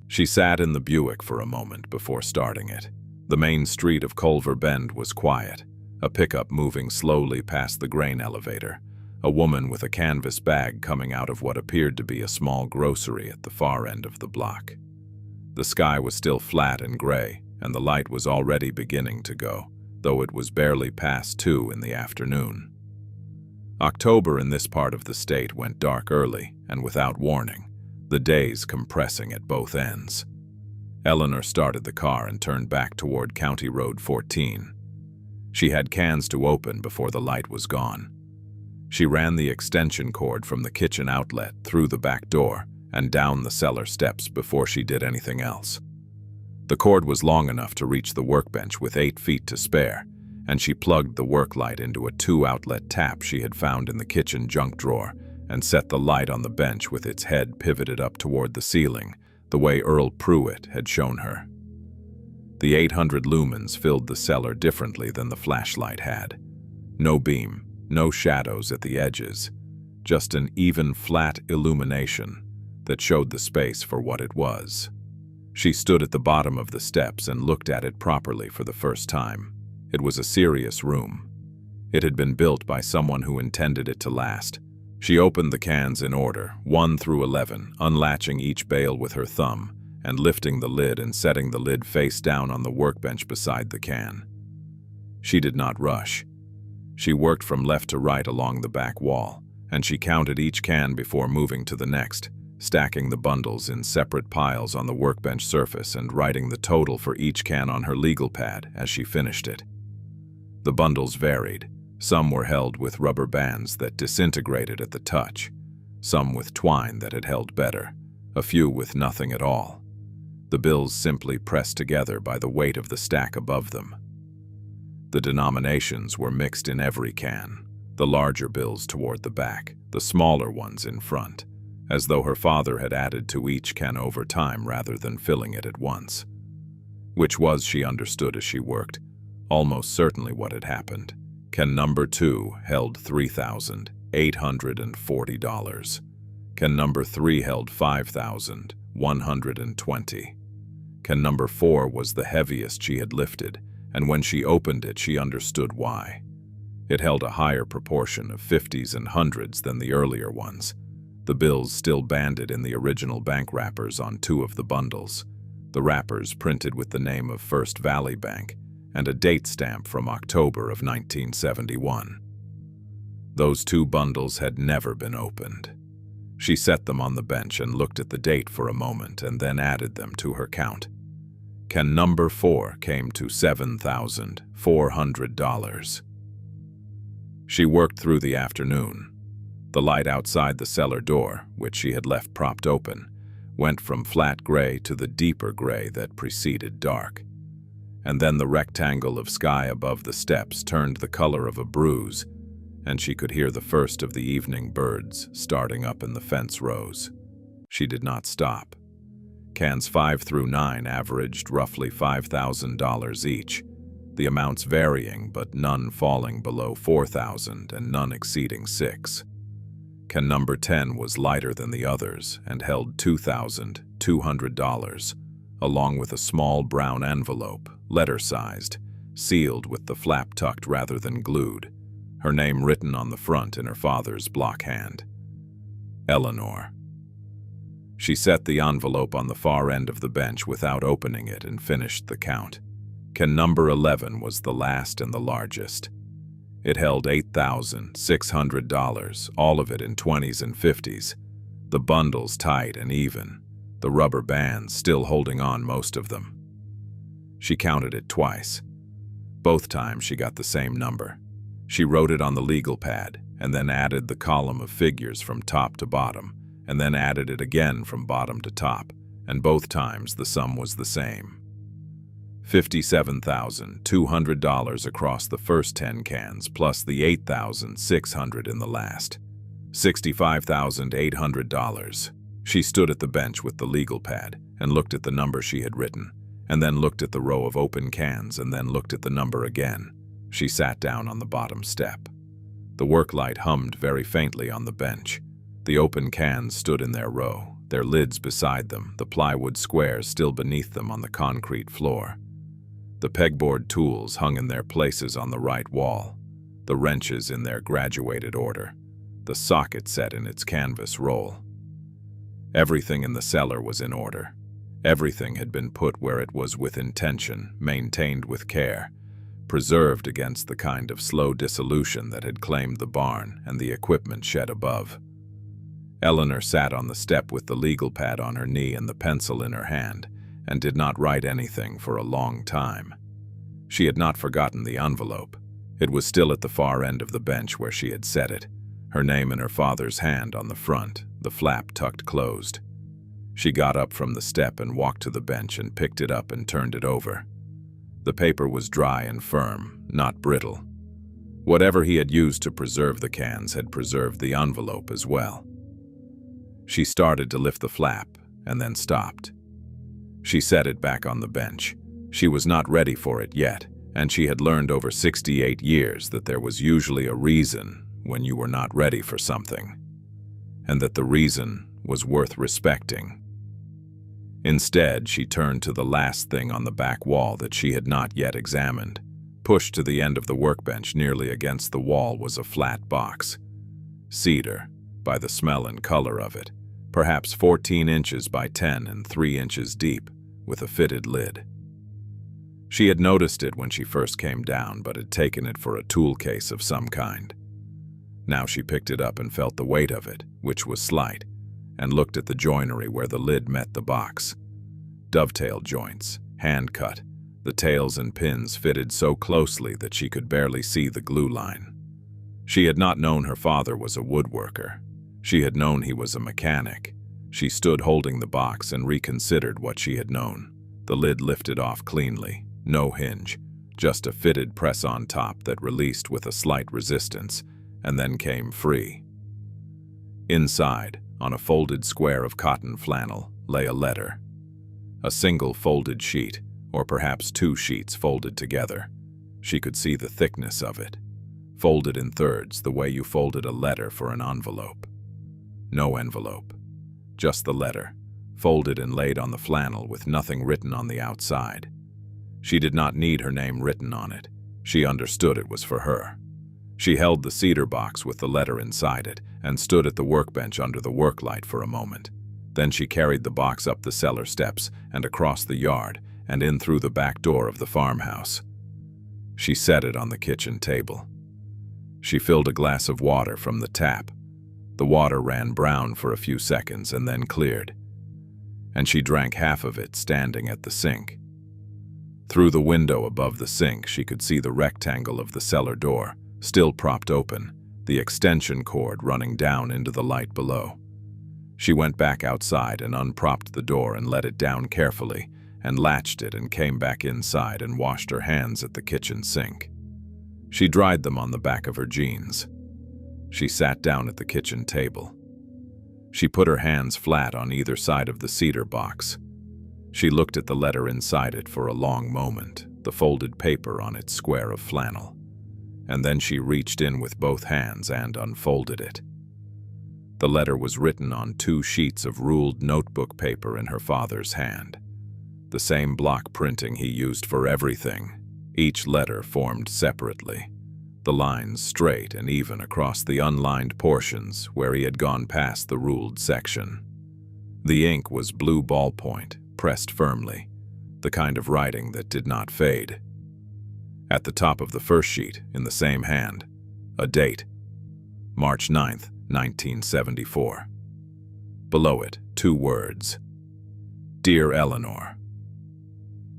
She sat in the Buick for a moment before starting it. The main street of Culver Bend was quiet, a pickup moving slowly past the grain elevator, a woman with a canvas bag coming out of what appeared to be a small grocery at the far end of the block. The sky was still flat and gray, and the light was already beginning to go, though it was barely past 2 in the afternoon. October in this part of the state went dark early and without warning, the days compressing at both ends. Eleanor started the car and turned back toward County Road 14. She had cans to open before the light was gone. She ran the extension cord from the kitchen outlet through the back door and down the cellar steps before she did anything else. The cord was long enough to reach the workbench with 8 feet to spare, and she plugged the work light into a 2-outlet tap she had found in the kitchen junk drawer and set the light on the bench with its head pivoted up toward the ceiling, the way Earl Pruitt had shown her. The 800 lumens filled the cellar differently than the flashlight had. No beam, no shadows at the edges, just an even flat illumination that showed the space for what it was. She stood at the bottom of the steps and looked at it properly for the first time. It was a serious room. It had been built by someone who intended it to last. She opened the cans in order, 1 through 11, unlatching each bale with her thumb, and lifting the lid and setting the lid face down on the workbench beside the can. She did not rush. She worked from left to right along the back wall, and she counted each can before moving to the next, stacking the bundles in separate piles on the workbench surface and writing the total for each can on her legal pad as she finished it. The bundles varied. Some were held with rubber bands that disintegrated at the touch, some with twine that had held better, a few with nothing at all. The bills simply pressed together by the weight of the stack above them. The denominations were mixed in every can, the larger bills toward the back, the smaller ones in front, as though her father had added to each can over time rather than filling it at once. Which was, she understood as she worked, almost certainly what had happened. Can number 2 held $3,840. Can number 3 held $5,120. Can number 4 was the heaviest she had lifted, and when she opened it she understood why. It held a higher proportion of 50s and 100s than the earlier ones, the bills still banded in the original bank wrappers on 2 of the bundles, the wrappers printed with the name of First Valley Bank and a date stamp from October of 1971. Those 2 bundles had never been opened. She set them on the bench and looked at the date for a moment and then added them to her count. Can number 4 came to $7,400. She worked through the afternoon. The light outside the cellar door, which she had left propped open, went from flat gray to the deeper gray that preceded dark. and then the rectangle of sky above the steps turned the color of a bruise, and she could hear the first of the evening birds starting up in the fence rows. She did not stop. Cans 5 through 9 averaged roughly $5,000 each, the amounts varying but none falling below $4,000 and none exceeding $6,000. Can number 10 was lighter than the others and held $2,200, along with a small brown envelope, letter-sized, sealed with the flap tucked rather than glued, her name written on the front in her father's block hand. Eleanor. She set the envelope on the far end of the bench without opening it and finished the count. Can number 11 was the last and the largest. It held $8,600, all of it in 20s and 50s, the bundles tight and even, the rubber bands still holding on most of them. She counted it twice. Both times she got the same number. She wrote it on the legal pad and then added the column of figures from top to bottom, and then added it again from bottom to top, and both times the sum was the same. $57,200 across the first 10 cans, plus the $8,600 in the last. $65,800. She stood at the bench with the legal pad and looked at the number she had written, and then looked at the row of open cans and then looked at the number again. She sat down on the bottom step. The work light hummed very faintly on the bench. The open cans stood in their row, their lids beside them, the plywood squares still beneath them on the concrete floor. The pegboard tools hung in their places on the right wall, the wrenches in their graduated order, the socket set in its canvas roll. Everything in the cellar was in order. Everything had been put where it was with intention, maintained with care, preserved against the kind of slow dissolution that had claimed the barn and the equipment shed above. Eleanor sat on the step with the legal pad on her knee and the pencil in her hand, and did not write anything for a long time. She had not forgotten the envelope. It was still at the far end of the bench where she had set it, her name in her father's hand on the front, the flap tucked closed. She got up from the step and walked to the bench and picked it up and turned it over. The paper was dry and firm, not brittle. Whatever he had used to preserve the cans had preserved the envelope as well. She started to lift the flap and then stopped. She set it back on the bench. She was not ready for it yet, and she had learned over 68 years that there was usually a reason when you were not ready for something, and that the reason was worth respecting. Instead, she turned to the last thing on the back wall that she had not yet examined. Pushed to the end of the workbench nearly against the wall was a flat box. Cedar, by the smell and color of it, perhaps 14 inches by 10 and 3 inches deep, with a fitted lid. She had noticed it when she first came down, but had taken it for a tool case of some kind. Now she picked it up and felt the weight of it, which was slight, and looked at the joinery where the lid met the box. Dovetail joints, hand-cut, the tails and pins fitted so closely that she could barely see the glue line. She had not known her father was a woodworker. She had known he was a mechanic. She stood holding the box and reconsidered what she had known. The lid lifted off cleanly, no hinge, just a fitted press-on top that released with a slight resistance, and then came free. Inside, on a folded square of cotton flannel, lay a letter. A single folded sheet, or perhaps 2 sheets folded together. She could see the thickness of it. Folded in thirds, the way you folded a letter for an envelope. No envelope. Just the letter, folded and laid on the flannel with nothing written on the outside. She did not need her name written on it. She understood it was for her. She held the cedar box with the letter inside it and stood at the workbench under the work light for a moment. Then she carried the box up the cellar steps and across the yard and in through the back door of the farmhouse. She set it on the kitchen table. She filled a glass of water from the tap. The water ran brown for a few seconds and then cleared, and she drank half of it standing at the sink. Through the window above the sink, she could see the rectangle of the cellar door, still propped open, the extension cord running down into the light below. She went back outside and unpropped the door and let it down carefully, and latched it and came back inside and washed her hands at the kitchen sink. She dried them on the back of her jeans. She sat down at the kitchen table. She put her hands flat on either side of the cedar box. She looked at the letter inside it for a long moment, the folded paper on its square of flannel, and then she reached in with both hands and unfolded it. The letter was written on 2 sheets of ruled notebook paper in her father's hand, the same block printing he used for everything, each letter formed separately, the lines straight and even across the unlined portions where he had gone past the ruled section. The ink was blue ballpoint, pressed firmly, the kind of writing that did not fade. At the top of the first sheet, in the same hand, a date, March 9th, 1974. Below it, 2 words, Dear Eleanor.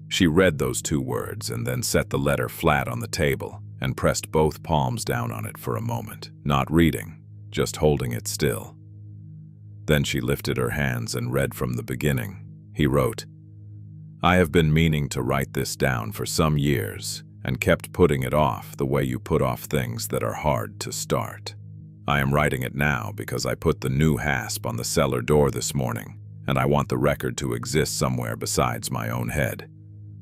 She read those 2 words and then set the letter flat on the table and pressed both palms down on it for a moment, not reading, just holding it still. Then she lifted her hands and read from the beginning. He wrote, I have been meaning to write this down for some years and kept putting it off the way you put off things that are hard to start. I am writing it now because I put the new hasp on the cellar door this morning, and I want the record to exist somewhere besides my own head.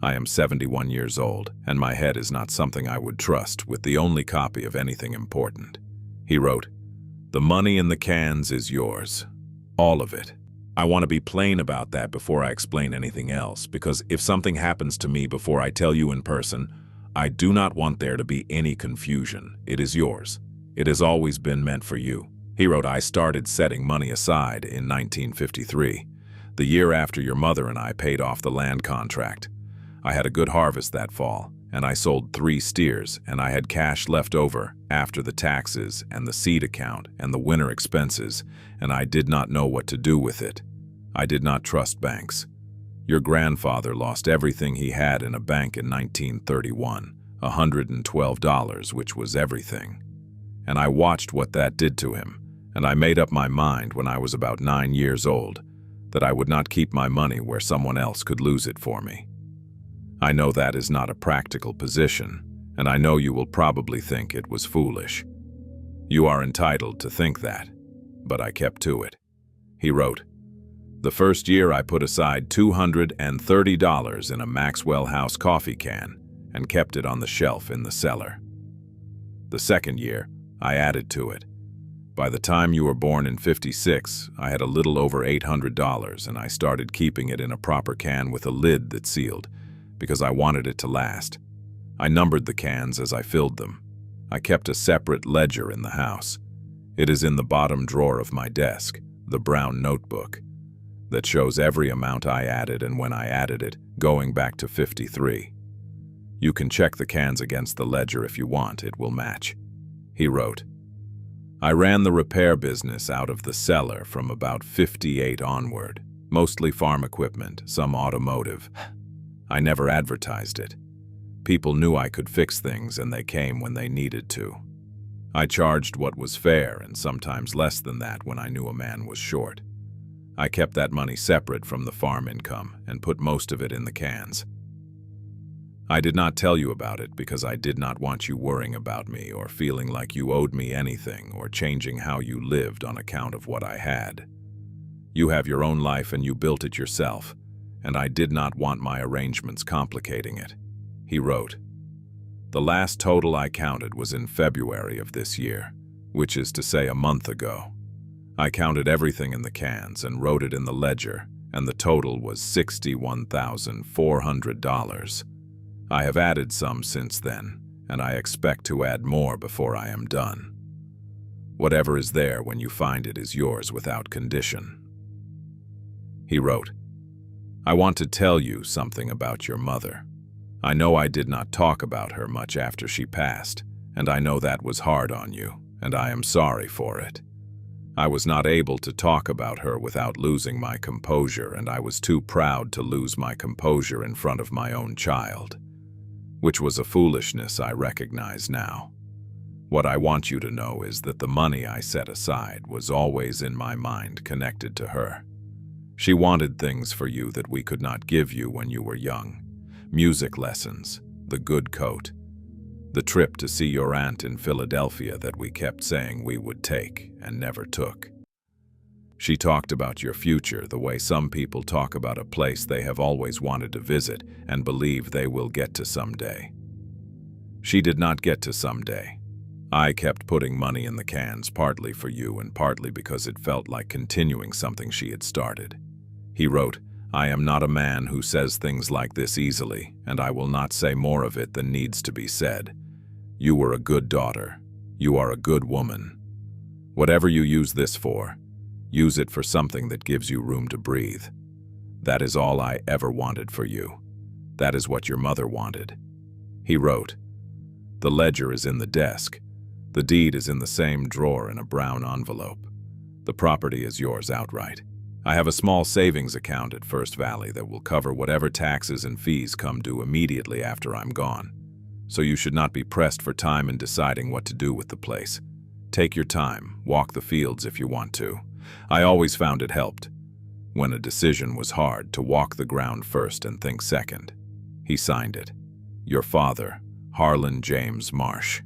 I am 71 years old, and my head is not something I would trust with the only copy of anything important. He wrote, The money in the cans is yours. All of it. I want to be plain about that before I explain anything else, because if something happens to me before I tell you in person, I do not want there to be any confusion. It is yours. It has always been meant for you. He wrote, I started setting money aside in 1953, the year after your mother and I paid off the land contract. I had a good harvest that fall, and I sold 3 steers, and I had cash left over after the taxes and the seed account and the winter expenses, and I did not know what to do with it. I did not trust banks. Your grandfather lost everything he had in a bank in 1931, $112, which was everything. And I watched what that did to him, and I made up my mind when I was about 9 years old that I would not keep my money where someone else could lose it for me. I know that is not a practical position, and I know you will probably think it was foolish. You are entitled to think that, but I kept to it. He wrote, The first year I put aside $230 in a Maxwell House coffee can and kept it on the shelf in the cellar. The second year, I added to it. By the time you were born in '56, I had a little over $800, and I started keeping it in a proper can with a lid that sealed, because I wanted it to last. I numbered the cans as I filled them. I kept a separate ledger in the house. It is in the bottom drawer of my desk, the brown notebook, that shows every amount I added and when I added it, going back to '53. You can check the cans against the ledger if you want, it will match. He wrote, I ran the repair business out of the cellar from about '58 onward, mostly farm equipment, some automotive. I never advertised it. People knew I could fix things and they came when they needed to. I charged what was fair and sometimes less than that when I knew a man was short. I kept that money separate from the farm income and put most of it in the cans. I did not tell you about it because I did not want you worrying about me or feeling like you owed me anything or changing how you lived on account of what I had. You have your own life and you built it yourself, and I did not want my arrangements complicating it. He wrote, The last total I counted was in February of this year, which is to say a month ago. I counted everything in the cans and wrote it in the ledger, and the total was $61,400. I have added some since then, and I expect to add more before I am done. Whatever is there when you find it is yours without condition. He wrote, I want to tell you something about your mother. I know I did not talk about her much after she passed, and I know that was hard on you, and I am sorry for it. I was not able to talk about her without losing my composure, and I was too proud to lose my composure in front of my own child, which was a foolishness I recognize now. What I want you to know is that the money I set aside was always in my mind connected to her. She wanted things for you that we could not give you when you were young. Music lessons, the good coat, the trip to see your aunt in Philadelphia that we kept saying we would take and never took. She talked about your future the way some people talk about a place they have always wanted to visit and believe they will get to someday. She did not get to someday. I kept putting money in the cans, partly for you and partly because it felt like continuing something she had started. He wrote, "I am not a man who says things like this easily, and I will not say more of it than needs to be said. You were a good daughter. You are a good woman. Whatever you use this for, use it for something that gives you room to breathe. That is all I ever wanted for you. That is what your mother wanted." He wrote, "The ledger is in the desk. The deed is in the same drawer in a brown envelope. The property is yours outright. I have a small savings account at First Valley that will cover whatever taxes and fees come due immediately after I'm gone. So you should not be pressed for time in deciding what to do with the place. Take your time, walk the fields if you want to. I always found it helped, when a decision was hard, to walk the ground first and think second." He signed it. Your father, Harlan James Marsh.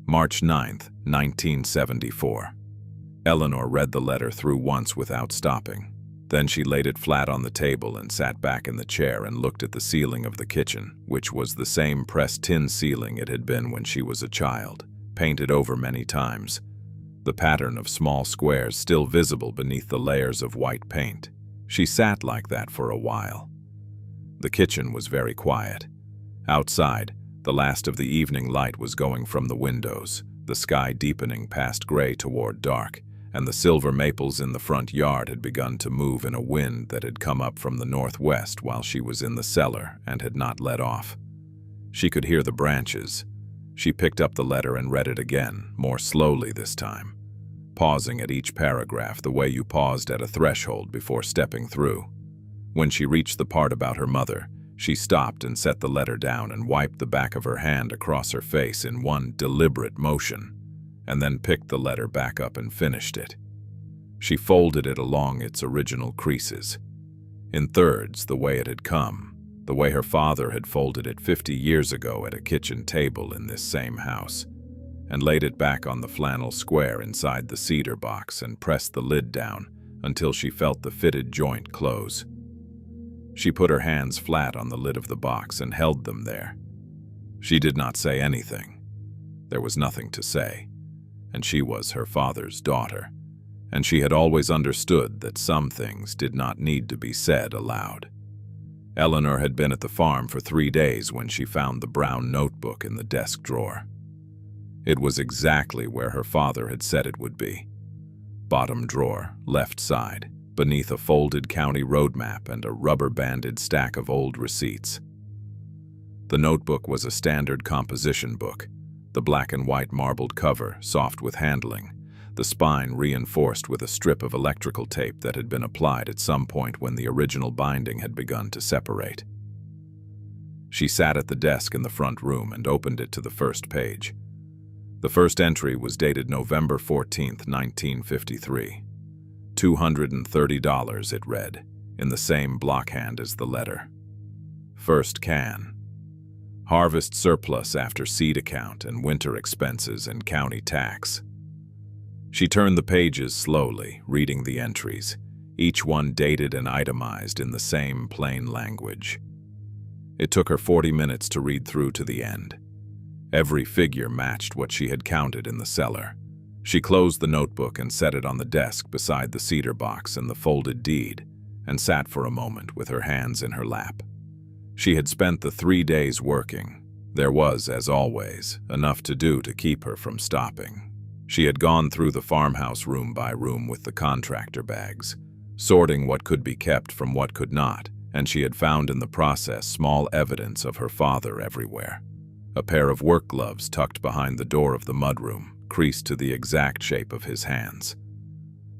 March 9th, 1974. Eleanor read the letter through once without stopping. Then she laid it flat on the table and sat back in the chair and looked at the ceiling of the kitchen, which was the same pressed tin ceiling it had been when she was a child, painted over many times, the pattern of small squares still visible beneath the layers of white paint. She sat like that for a while. The kitchen was very quiet. Outside, the last of the evening light was going from the windows, the sky deepening past gray toward dark, and the silver maples in the front yard had begun to move in a wind that had come up from the northwest while she was in the cellar and had not let off. She could hear the branches. She picked up the letter and read it again, more slowly this time, pausing at each paragraph the way you paused at a threshold before stepping through. When she reached the part about her mother, she stopped and set the letter down and wiped the back of her hand across her face in one deliberate motion, and then picked the letter back up and finished it. She folded it along its original creases, in thirds the way it had come, the way her father had folded it 50 years ago at a kitchen table in this same house, and laid it back on the flannel square inside the cedar box and pressed the lid down until she felt the fitted joint close. She put her hands flat on the lid of the box and held them there. She did not say anything. There was nothing to say, and she was her father's daughter, and she had always understood that some things did not need to be said aloud. Eleanor had been at the farm for 3 days when she found the brown notebook in the desk drawer. It was exactly where her father had said it would be. Bottom drawer, left side, beneath a folded county road map and a rubber-banded stack of old receipts. The notebook was a standard composition book, the black and white marbled cover, soft with handling, the spine reinforced with a strip of electrical tape that had been applied at some point when the original binding had begun to separate. She sat at the desk in the front room and opened it to the first page. The first entry was dated November 14th, 1953. $230, it read, in the same blockhand as the letter. First can. Harvest surplus after seed account and winter expenses and county tax. She turned the pages slowly, reading the entries, each one dated and itemized in the same plain language. It took her 40 minutes to read through to the end. Every figure matched what she had counted in the cellar. She closed the notebook and set it on the desk beside the cedar box and the folded deed, and sat for a moment with her hands in her lap. She had spent the 3 days working. There was, as always, enough to do to keep her from stopping. She had gone through the farmhouse room by room with the contractor bags, sorting what could be kept from what could not, and she had found in the process small evidence of her father everywhere. A pair of work gloves tucked behind the door of the mudroom, creased to the exact shape of his hands.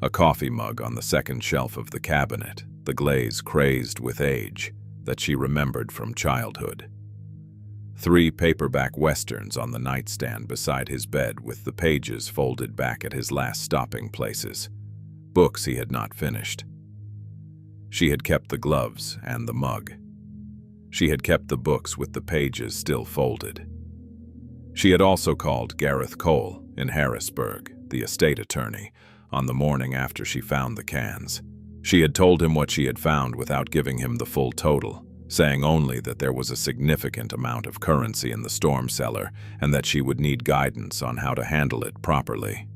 A coffee mug on the second shelf of the cabinet, the glaze crazed with age, that she remembered from childhood. 3 paperback westerns on the nightstand beside his bed with the pages folded back at his last stopping places, books he had not finished. She had kept the gloves and the mug. She had kept the books with the pages still folded. She had also called Gareth Cole in Harrisburg, the estate attorney, on the morning after she found the cans. She had told him what she had found without giving him the full total, saying only that there was a significant amount of currency in the storm cellar and that she would need guidance on how to handle it properly.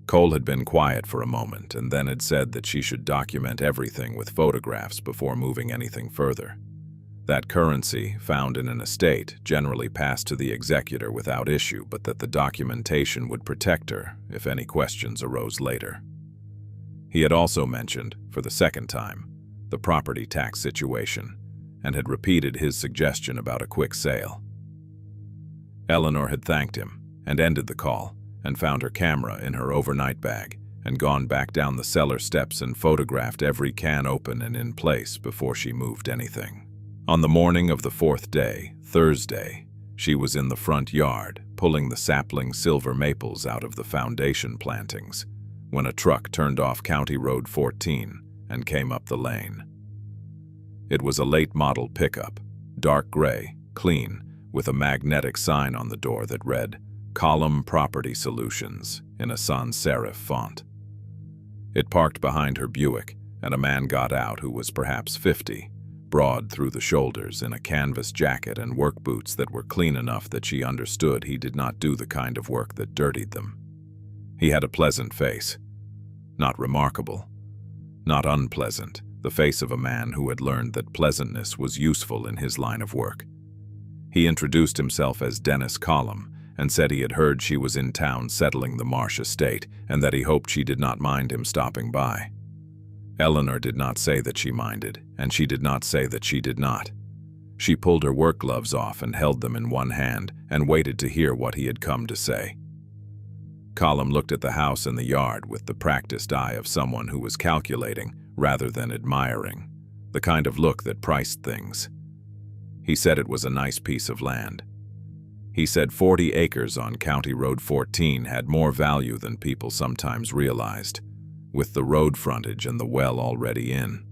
Cole had been quiet for a moment and then had said that she should document everything with photographs before moving anything further. That currency, found in an estate, generally passed to the executor without issue, but that the documentation would protect her if any questions arose later. He had also mentioned, for the second time, the property tax situation, and had repeated his suggestion about a quick sale. Eleanor had thanked him and ended the call, and found her camera in her overnight bag, and gone back down the cellar steps and photographed every can open and in place before she moved anything. On the morning of the fourth day, Thursday, she was in the front yard, pulling the sapling silver maples out of the foundation plantings, when a truck turned off County Road 14 and came up the lane. It was a late-model pickup, dark gray, clean, with a magnetic sign on the door that read, Column Property Solutions, in a sans serif font. It parked behind her Buick, and a man got out who was perhaps 50, broad through the shoulders in a canvas jacket and work boots that were clean enough that she understood he did not do the kind of work that dirtied them. He had a pleasant face. Not remarkable. Not unpleasant, the face of a man who had learned that pleasantness was useful in his line of work. He introduced himself as Dennis Collum, and said he had heard she was in town settling the Marsh estate, and that he hoped she did not mind him stopping by. Eleanor did not say that she minded, and she did not say that she did not. She pulled her work gloves off and held them in one hand, and waited to hear what he had come to say. Collum looked at the house and the yard with the practiced eye of someone who was calculating rather than admiring, the kind of look that priced things. He said it was a nice piece of land. He said 40 acres on County Road 14 had more value than people sometimes realized, with the road frontage and the well already in.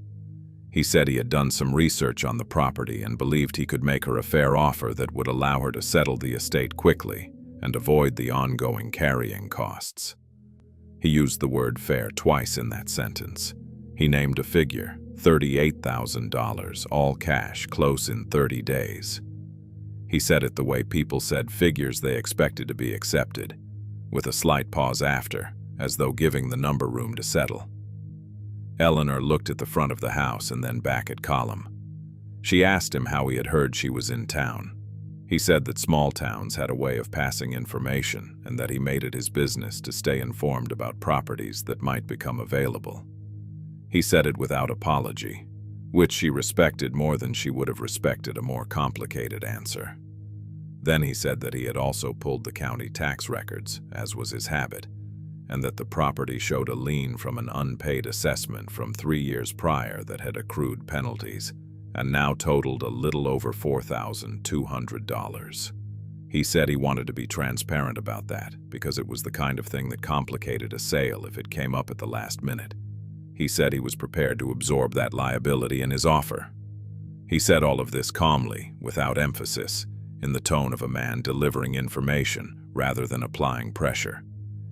He said he had done some research on the property and believed he could make her a fair offer that would allow her to settle the estate quickly and avoid the ongoing carrying costs. He used the word fair twice in that sentence. He named a figure, $38,000, all cash, close in 30 days. He said it the way people said figures they expected to be accepted, with a slight pause after, as though giving the number room to settle. Eleanor looked at the front of the house and then back at Collum. She asked him how he had heard she was in town. He said that small towns had a way of passing information and that he made it his business to stay informed about properties that might become available. He said it without apology, which she respected more than she would have respected a more complicated answer. Then he said that he had also pulled the county tax records, as was his habit, and that the property showed a lien from an unpaid assessment from 3 years prior that had accrued penalties, and now totaled a little over $4,200. He said he wanted to be transparent about that, because it was the kind of thing that complicated a sale if it came up at the last minute. He said he was prepared to absorb that liability in his offer. He said all of this calmly, without emphasis, in the tone of a man delivering information rather than applying pressure,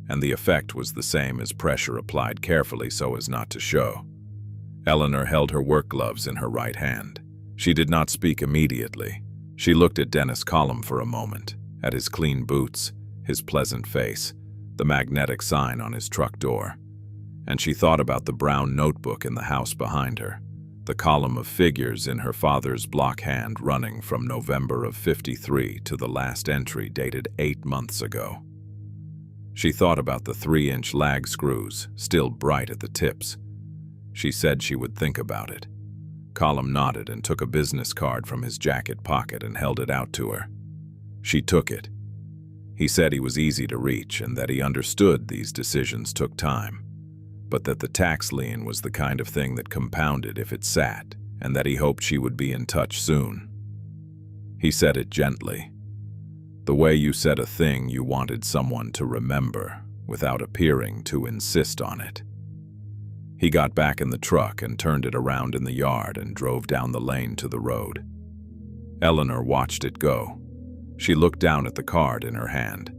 and the effect was the same as pressure applied carefully so as not to show. Eleanor held her work gloves in her right hand. She did not speak immediately. She looked at Dennis Collum for a moment, at his clean boots, his pleasant face, the magnetic sign on his truck door, and she thought about the brown notebook in the house behind her, the column of figures in her father's block hand running from November of '53 to the last entry dated 8 months ago. She thought about the 3-inch lag screws, still bright at the tips. She said she would think about it. Collum nodded and took a business card from his jacket pocket and held it out to her. She took it. He said he was easy to reach and that he understood these decisions took time, but that the tax lien was the kind of thing that compounded if it sat, and that he hoped she would be in touch soon. He said it gently. The way you said a thing you wanted someone to remember, without appearing to insist on it. He got back in the truck and turned it around in the yard and drove down the lane to the road. Eleanor watched it go. She looked down at the card in her hand.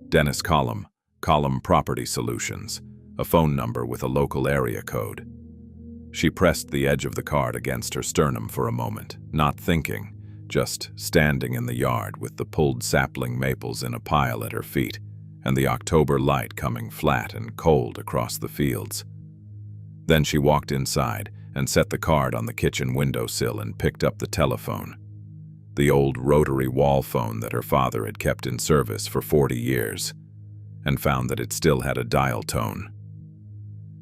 Dennis Column, Column Property Solutions, a phone number with a local area code. She pressed the edge of the card against her sternum for a moment, not thinking, just standing in the yard with the pulled sapling maples in a pile at her feet and the October light coming flat and cold across the fields. Then she walked inside and set the card on the kitchen windowsill and picked up the telephone. The old rotary wall phone that her father had kept in service for 40 years, and found that it still had a dial tone.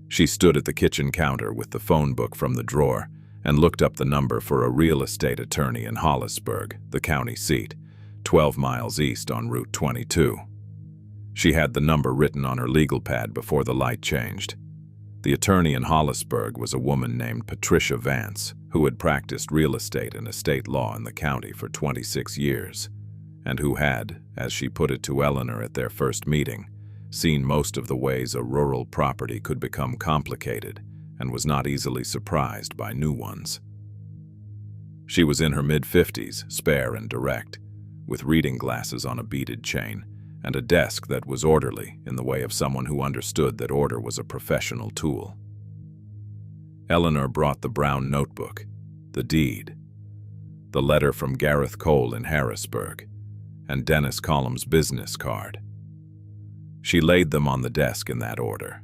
She stood at the kitchen counter with the phone book from the drawer and looked up the number for a real estate attorney in Hollisburg, the county seat, 12 miles east on Route 22. She had the number written on her legal pad before the light changed. The attorney in Hollisburg was a woman named Patricia Vance, who had practiced real estate and estate law in the county for 26 years, and who had, as she put it to Eleanor at their first meeting, seen most of the ways a rural property could become complicated and was not easily surprised by new ones. She was in her mid-50s, spare and direct, with reading glasses on a beaded chain, and a desk that was orderly in the way of someone who understood that order was a professional tool. Eleanor brought the brown notebook, the deed, the letter from Gareth Cole in Harrisburg, and Dennis Column's business card. She laid them on the desk in that order.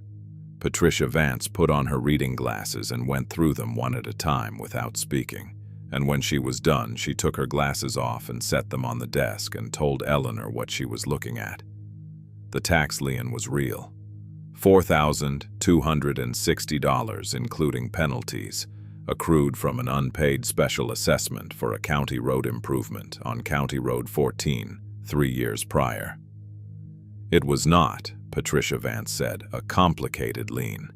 Patricia Vance put on her reading glasses and went through them one at a time without speaking, and when she was done, she took her glasses off and set them on the desk and told Eleanor what she was looking at. The tax lien was real. $4,260, including penalties, accrued from an unpaid special assessment for a county road improvement on County Road 14, 3 years prior. It was not, Patricia Vance said, a complicated lien.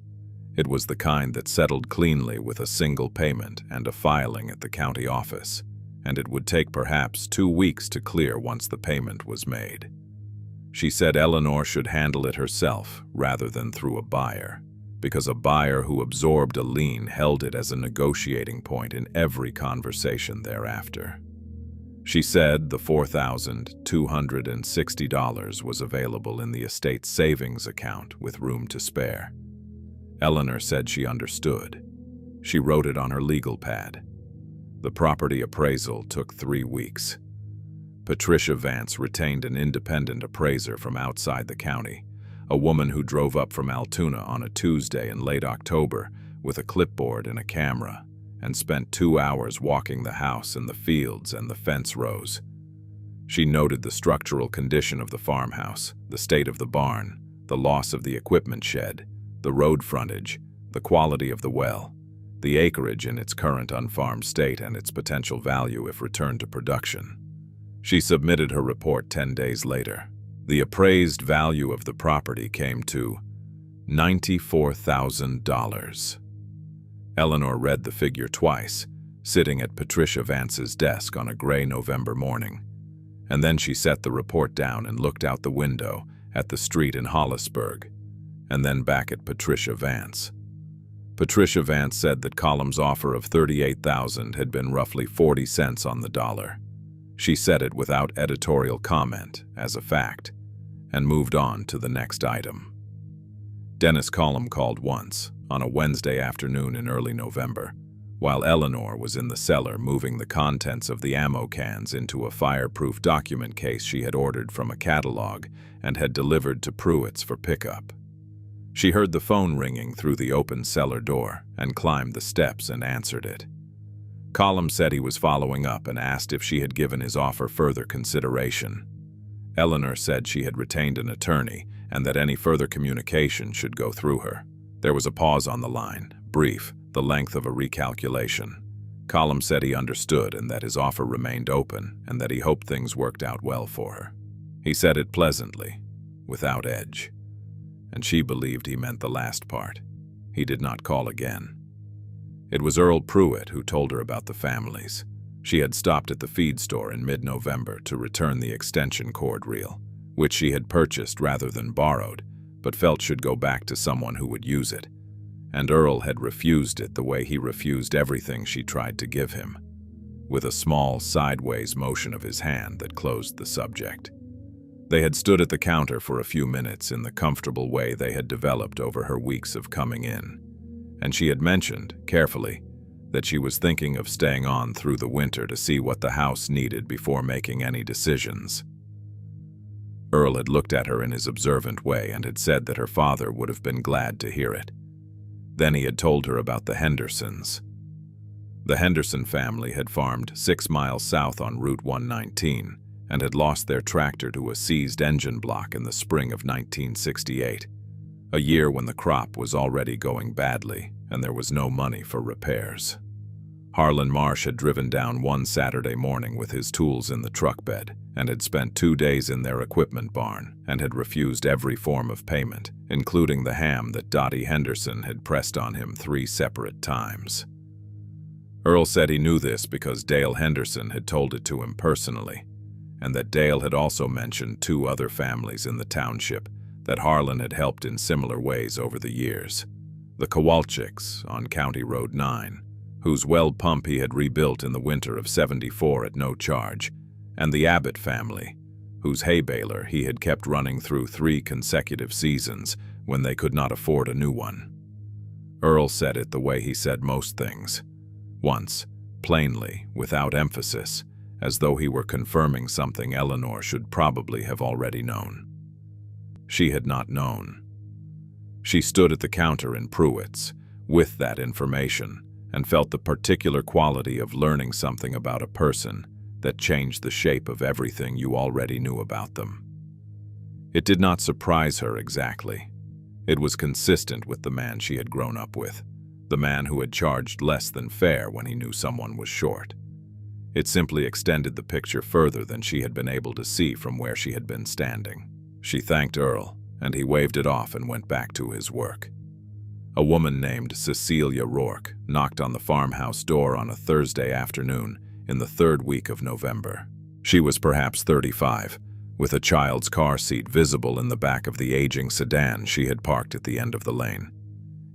It was the kind that settled cleanly with a single payment and a filing at the county office, and it would take perhaps 2 weeks to clear once the payment was made. She said Eleanor should handle it herself rather than through a buyer, because a buyer who absorbed a lien held it as a negotiating point in every conversation thereafter. She said the $4,260 was available in the estate's savings account with room to spare. Eleanor said she understood. She wrote it on her legal pad. The property appraisal took 3 weeks. Patricia Vance retained an independent appraiser from outside the county, a woman who drove up from Altoona on a Tuesday in late October with a clipboard and a camera, and spent 2 hours walking the house and the fields and the fence rows. She noted the structural condition of the farmhouse, the state of the barn, the loss of the equipment shed, the road frontage, the quality of the well, the acreage in its current unfarmed state and its potential value if returned to production. She submitted her report 10 days later. The appraised value of the property came to $94,000. Eleanor read the figure twice, sitting at Patricia Vance's desk on a gray November morning, and then she set the report down and looked out the window at the street in Hollisburg, and then back at Patricia Vance. Patricia Vance said that Column's offer of $38,000 had been roughly 40 cents on the dollar. She said it without editorial comment, as a fact, and moved on to the next item. Dennis Column called once, on a Wednesday afternoon in early November, while Eleanor was in the cellar moving the contents of the ammo cans into a fireproof document case she had ordered from a catalog and had delivered to Pruitt's for pickup. She heard the phone ringing through the open cellar door and climbed the steps and answered it. Column said he was following up and asked if she had given his offer further consideration. Eleanor said she had retained an attorney and that any further communication should go through her. There was a pause on the line, brief, the length of a recalculation. Column said he understood and that his offer remained open and that he hoped things worked out well for her. He said it pleasantly, without edge, and she believed he meant the last part. He did not call again. It was Earl Pruitt who told her about the families. She had stopped at the feed store in mid-November to return the extension cord reel, which she had purchased rather than borrowed, but felt should go back to someone who would use it. and Earl had refused it the way he refused everything she tried to give him, with a small sideways motion of his hand that closed the subject. They had stood at the counter for a few minutes in the comfortable way they had developed over her weeks of coming in, and she had mentioned, carefully, that she was thinking of staying on through the winter to see what the house needed before making any decisions. Earl had looked at her in his observant way and had said that her father would have been glad to hear it. Then he had told her about the Hendersons. The Henderson family had farmed 6 miles south on Route 119 and had lost their tractor to a seized engine block in the spring of 1968, a year when the crop was already going badly and there was no money for repairs. Harlan Marsh had driven down one Saturday morning with his tools in the truck bed and had spent 2 days in their equipment barn and had refused every form of payment, including the ham that Dottie Henderson had pressed on him 3 separate times. Earl said he knew this because Dale Henderson had told it to him personally, and that Dale had also mentioned 2 other families in the township that Harlan had helped in similar ways over the years. The Kowalczyks on County Road 9, whose well pump he had rebuilt in the winter of '74 at no charge, and the Abbott family, whose hay baler he had kept running through 3 consecutive seasons when they could not afford a new one. Earl said it the way he said most things, once, plainly, without emphasis, as though he were confirming something Eleanor should probably have already known. She had not known. She stood at the counter in Pruitt's, with that information, and felt the particular quality of learning something about a person that changed the shape of everything you already knew about them. It did not surprise her exactly. It was consistent with the man she had grown up with, the man who had charged less than fair when he knew someone was short. It simply extended the picture further than she had been able to see from where she had been standing. She thanked Earl, and he waved it off and went back to his work. A woman named Cecilia Rourke knocked on the farmhouse door on a Thursday afternoon in the 3rd week of November. She was perhaps 35, with a child's car seat visible in the back of the aging sedan she had parked at the end of the lane.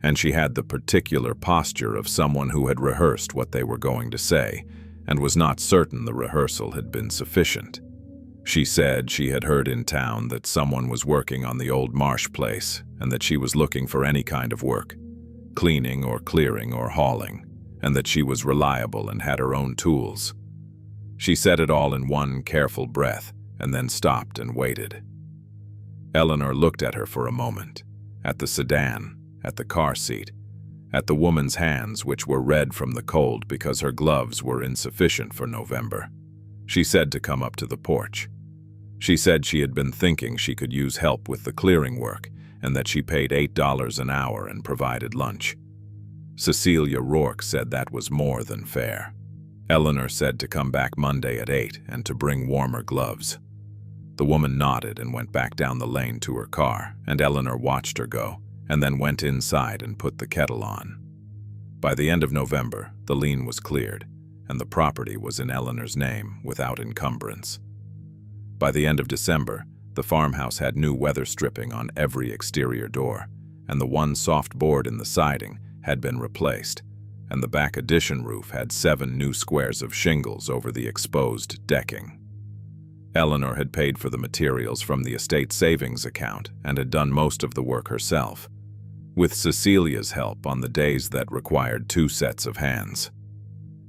And she had the particular posture of someone who had rehearsed what they were going to say and was not certain the rehearsal had been sufficient. She said she had heard in town that someone was working on the old Marsh place and that she was looking for any kind of work, cleaning or clearing or hauling, and that she was reliable and had her own tools. She said it all in one careful breath and then stopped and waited. Eleanor looked at her for a moment, at the sedan, at the car seat, at the woman's hands which were red from the cold because her gloves were insufficient for November. She said to come up to the porch. She said she had been thinking she could use help with the clearing work and that she paid $8 an hour and provided lunch. Cecilia Rourke said that was more than fair. Eleanor said to come back Monday at 8 and to bring warmer gloves. The woman nodded and went back down the lane to her car, and Eleanor watched her go, and then went inside and put the kettle on. By the end of November, the lien was cleared, and the property was in Eleanor's name without encumbrance. By the end of December, the farmhouse had new weather stripping on every exterior door, and the one soft board in the siding had been replaced, and the back addition roof had 7 new squares of shingles over the exposed decking. Eleanor had paid for the materials from the estate savings account and had done most of the work herself, with Cecilia's help on the days that required 2 sets of hands.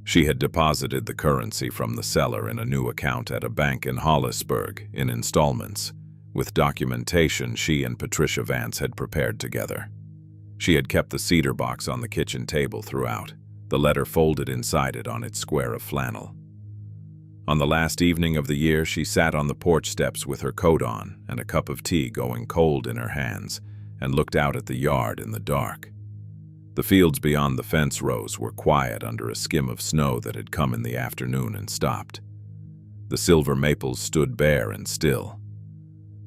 She had deposited the currency from the cellar in a new account at a bank in Hollisburg in installments, with documentation she and Patricia Vance had prepared together. She had kept the cedar box on the kitchen table throughout, the letter folded inside it on its square of flannel. On the last evening of the year, she sat on the porch steps with her coat on and a cup of tea going cold in her hands and looked out at the yard in the dark. The fields beyond the fence rows were quiet under a skim of snow that had come in the afternoon and stopped. The silver maples stood bare and still.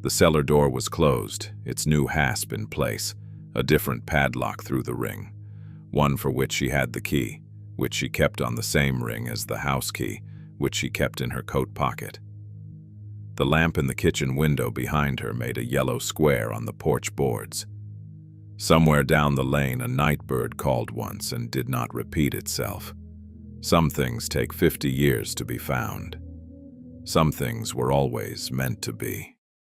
The cellar door was closed, its new hasp in place, a different padlock through the ring, one for which she had the key, which she kept on the same ring as the house key, which she kept in her coat pocket. The lamp in the kitchen window behind her made a yellow square on the porch boards. Somewhere down the lane, a night bird called once and did not repeat itself. Some things take 50 years to be found. Some things were always meant to be.